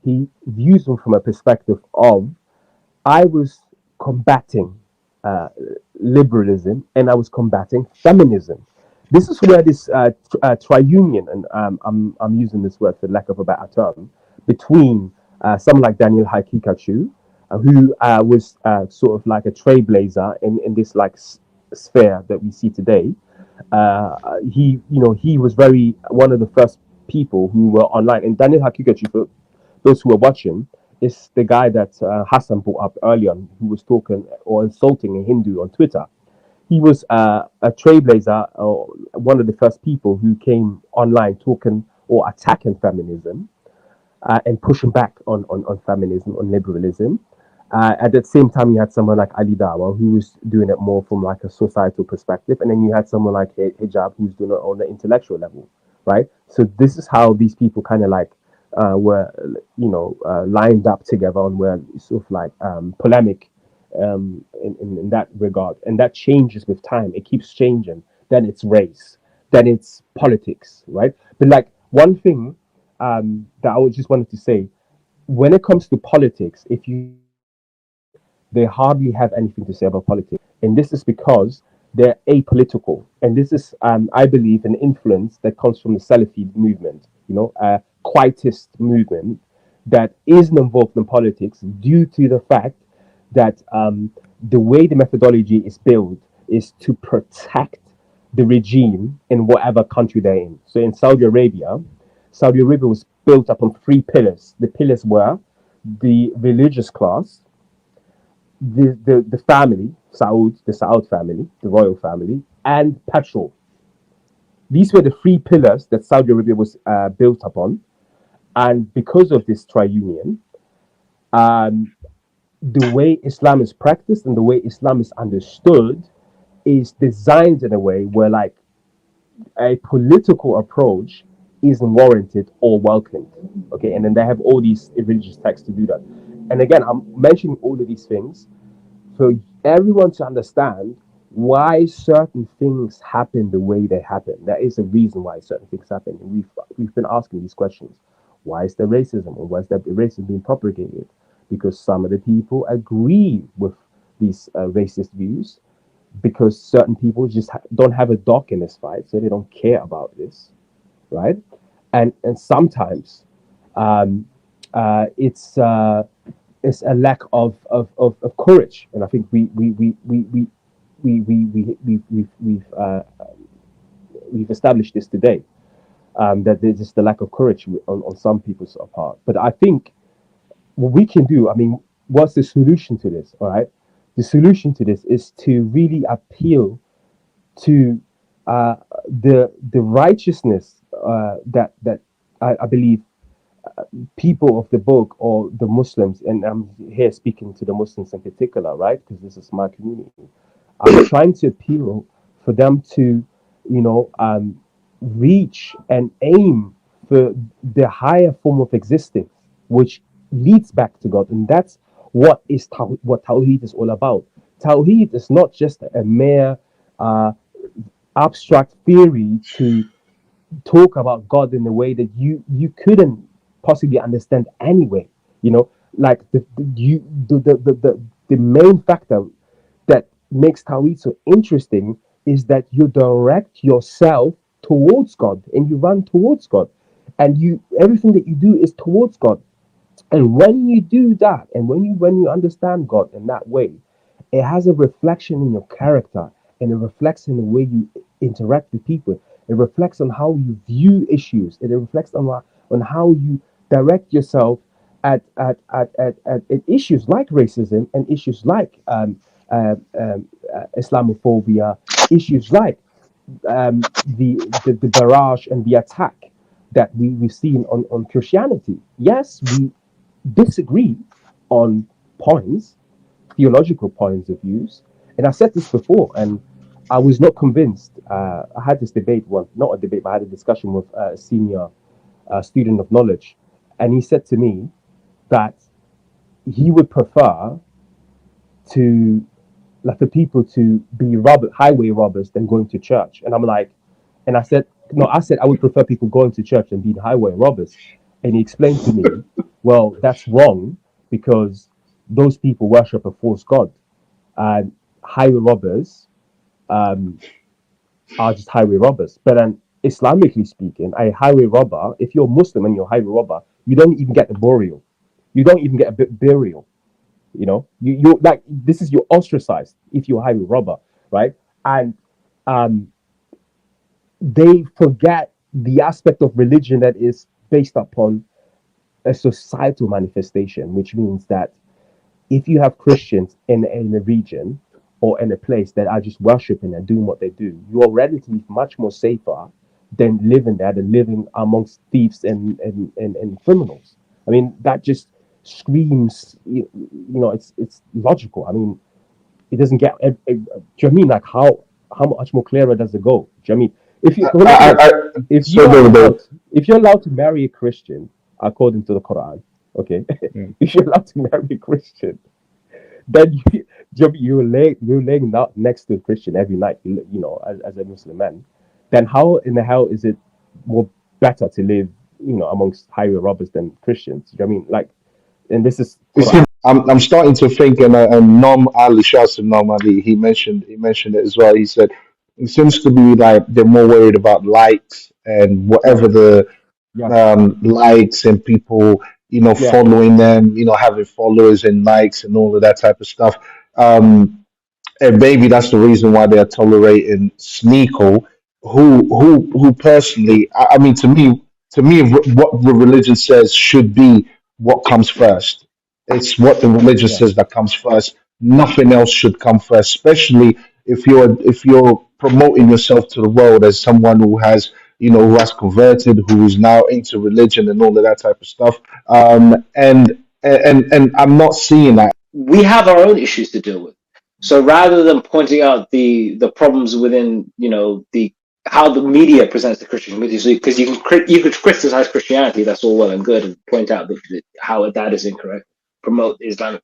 he views them from a perspective of, I was combating liberalism and I was combating feminism. This is where this triunion, and I'm using this word for lack of a better term, between someone like Daniel Haikikachu, who was sort of like a trailblazer in this like sphere that we see today. He was one of the first people who were online. And Daniel Haikikachu, for those who are watching, is the guy that Hassan brought up earlier on, who was talking or insulting a Hindu on Twitter. He was a trailblazer, or one of the first people who came online talking or attacking feminism and pushing back on feminism, on liberalism. At the same time, you had someone like AliDawah, who was doing it more from like a societal perspective, and then you had someone like Hijab, who's doing it on the intellectual level, right? So this is how these people kind of like were, lined up together and were sort of like polemic in that regard, and that changes with time. It keeps changing. Then it's race, then it's politics, right? But like one thing that I just wanted to say, when it comes to politics, if you they hardly have anything to say about politics. And this is because they're apolitical. And this is, I believe, an influence that comes from the Salafi movement, a quietist movement that isn't involved in politics due to the fact that the way the methodology is built is to protect the regime in whatever country they're in. So in Saudi Arabia was built upon three pillars. The pillars were the religious class, the family, the Saud family, the royal family, and petrol. These were the three pillars that Saudi Arabia was built upon. And because of this triunion, the way Islam is practiced and the way Islam is understood is designed in a way where like a political approach isn't warranted or welcomed. Okay, and then they have all these religious texts to do that. And again, I'm mentioning all of these things for everyone to understand why certain things happen the way they happen. There is a reason why certain things happen. And we've been asking these questions. Why is there racism? Or why is there racism being propagated? Because some of the people agree with these racist views, because certain people just don't have a dog in this fight, so they don't care about this, right? And sometimes it's a lack of courage, and I think we've established this today, that there's just the lack of courage on some people's part. But I think what we can do, I mean, what's the solution to this? All right, the solution to this is to really appeal to the righteousness that I believe people of the book, or the Muslims, and I'm here speaking to the Muslims in particular, right? Because this is my community. I'm trying to appeal for them to, reach and aim for the higher form of existence, which leads back to God, and that's what Tawheed is all about. Tawheed is not just a mere abstract theory to talk about God in a way that you couldn't possibly understand anyway. Like the main factor that makes Tawhid so interesting is that you direct yourself towards God and you run towards God, and everything that you do is towards God. And when you do that, and when you understand God in that way, it has a reflection in your character, and it reflects in the way you interact with people. It reflects on how you view issues. It reflects on how you direct yourself at issues like racism and issues like Islamophobia, issues like the barrage and the attack that we've seen on Christianity. Yes, we disagree on points, theological points of views, and I said this before, and I was not convinced. I had this debate, not a debate, but I had a discussion with a senior student of knowledge, and he said to me that he would prefer for people to be highway robbers than going to church. And I said, no, I would prefer people going to church than being highway robbers. And he explained to me, well, that's wrong, because those people worship a false god, and highway robbers are just highway robbers. But then, Islamically speaking, a highway robber, if you're Muslim and you're a highway robber, you don't even get the burial. You don't even get a burial. You like, this is, you're ostracized if you're a highway robber, right? And they forget the aspect of religion that is based upon a societal manifestation, which means that if you have Christians in a region or in a place that are just worshiping and doing what they do, you are relatively much more safer than living amongst thieves and criminals. I mean, that just screams, it's logical. I mean, it doesn't get. Do you know what I mean? Like how much more clearer does it go? Do you know what I mean? If you're allowed to marry a Christian according to the Quran, okay, if you're allowed to marry a Christian, then you're laying out next to a Christian every night, as a Muslim man. Then how in the hell is it more better to live, amongst highway robbers than Christians? Do you know what I mean? Like, and this is. I'm starting to think, and Nom Ali, shouts to Nom Ali. He mentioned it as well. He said it seems to be like they're more worried about likes and whatever the likes and people following them, having followers and likes and all of that type of stuff. And maybe that's the reason why they're tolerating Sneako, who personally, I mean, to me, what the religion says should be what comes first. It's what the religion says that comes first. Nothing else should come first, especially if you're promoting yourself to the world as someone who has converted, who is now into religion and all of that type of stuff. And I'm not seeing that. We have our own issues to deal with. So rather than pointing out the problems within, the how the media presents the Christian community, because you could criticize Christianity, that's all well and good, and point out how that is incorrect, promote Islamic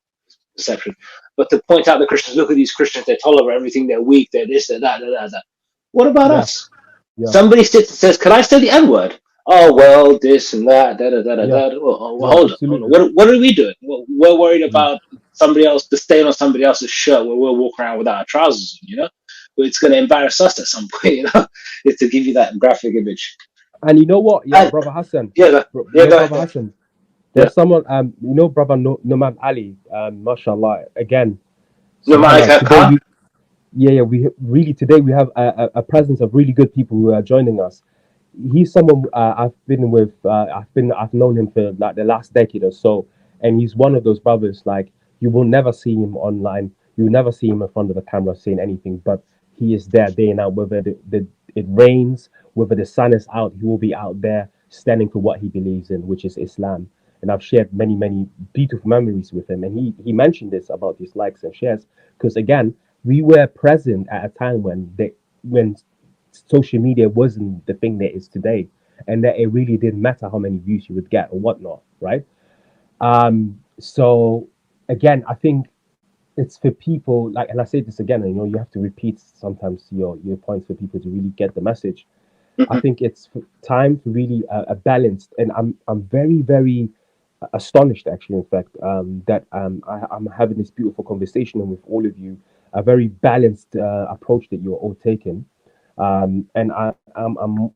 perception. But to point out the Christians, look at these Christians, they tolerate everything, they're weak, they're this, they're that, that. What about us? Yeah. Somebody sits and says, "Can I say the N word?" Oh well, this and that, da da da da da. Well, hold on. What are we doing? We're worried about somebody else, the stain on somebody else's shirt where we're walking around without our trousers on, it's going to embarrass us at some point, It's to give you that graphic image. And you know what? Yeah, brother Hassan. Brother Hassan. There's someone, brother Nomad Ali, mashallah, again. Nomad, we really, today we have a presence of really good people who are joining us. He's someone I've known him for like the last decade or so, and he's one of those brothers, like, you will never see him online, you will never see him in front of the camera saying anything, but he is there day and out, whether it rains, whether the sun is out, he will be out there standing for what he believes in, which is Islam. And I've shared many, many beautiful memories with him, and he mentioned this about his likes and shares, because again, we were present at a time when social media wasn't the thing that it is today, and that it really didn't matter how many views you would get or whatnot, right? So again, I think it's for people, like, and I say this again, you have to repeat sometimes your points for people to really get the message. I think it's time for really a balanced, and I'm very, very astonished, actually, in fact, that I'm having this beautiful conversation with all of you, a very balanced approach that you're all taking. And I'm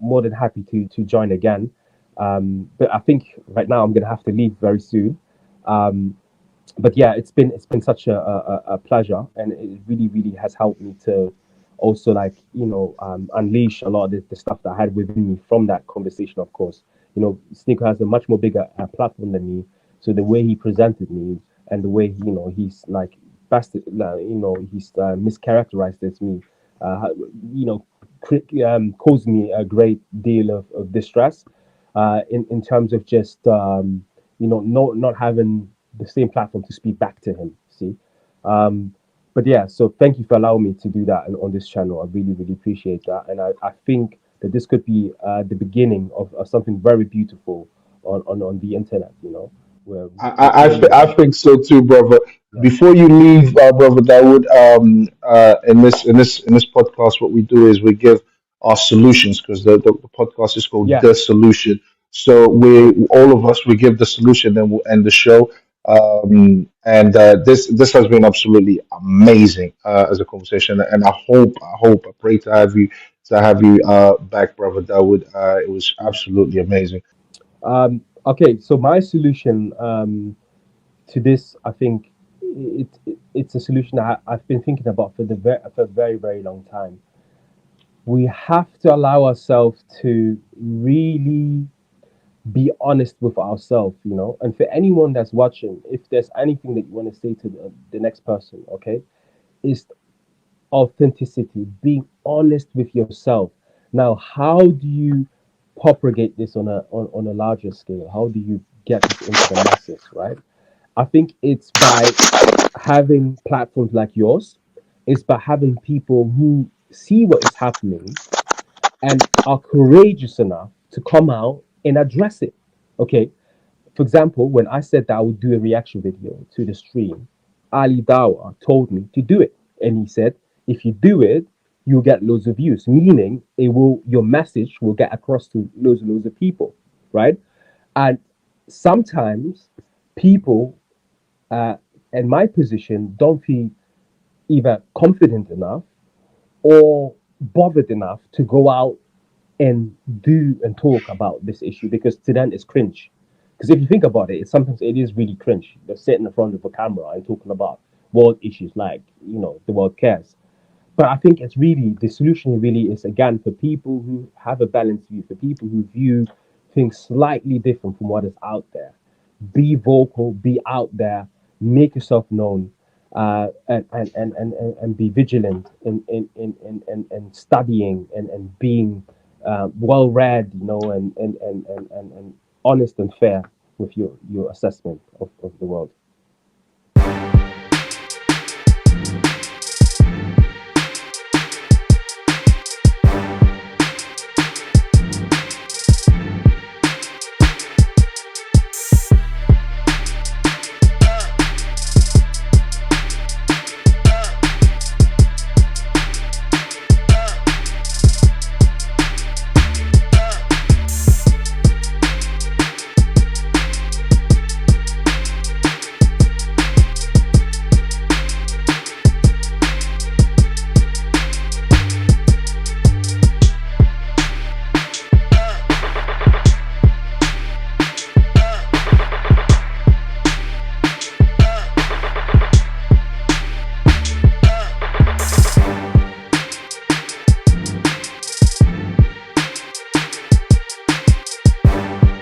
more than happy to join again. But I think right now I'm gonna have to leave very soon. But yeah, it's been such a pleasure, and it really, really has helped me to also, like, unleash a lot of the stuff that I had within me from that conversation. Of course, Sneako has a much more bigger platform than me, so the way he presented me and the way he's like he's mischaracterized as me, caused me a great deal of distress, in terms of just not having the same platform to speak back to him. See, but yeah, so thank you for allowing me to do that on this channel. I really, really appreciate that, and I think that this could be the beginning of something very beautiful on the internet. Where I think so too, brother. Before you leave, brother Dawood, in this podcast, what we do is we give our solutions, because the podcast is called The Solution. So all of us, we give the solution, then we'll end the show. And this has been absolutely amazing as a conversation, and I pray to have you back, brother Dawood. It was absolutely amazing. Okay, so my solution to this, I think it's a solution that I've been thinking about for a very, very long time. We have to allow ourselves to really be honest with ourselves, you know. And for anyone that's watching, if there's anything that you want to say to the next person, okay, is authenticity, being honest with yourself. Now, how do you propagate this on a larger scale? How do you get this into the masses, right? I think it's by having platforms like yours. It's by having people who see what is happening and are courageous enough to come out and address it. Okay. For example, when I said that I would do a reaction video to the stream, AliDawah told me to do it. And he said, if you do it, you'll get loads of views, meaning your message will get across to loads and loads of people, right? And sometimes people in my position don't feel either confident enough or bothered enough to go out and do and talk about this issue because to them it's cringe. Because if you think about it, sometimes it is really cringe. They're sitting in front of a camera and talking about world issues like, you know, the world cares. But I think it's really, the solution really is, again, for people who have a balanced view, for people who view things slightly different from what is out there. Be vocal, be out there, make yourself known, and be vigilant in studying and being well read, you know, and honest and fair with your assessment of the world.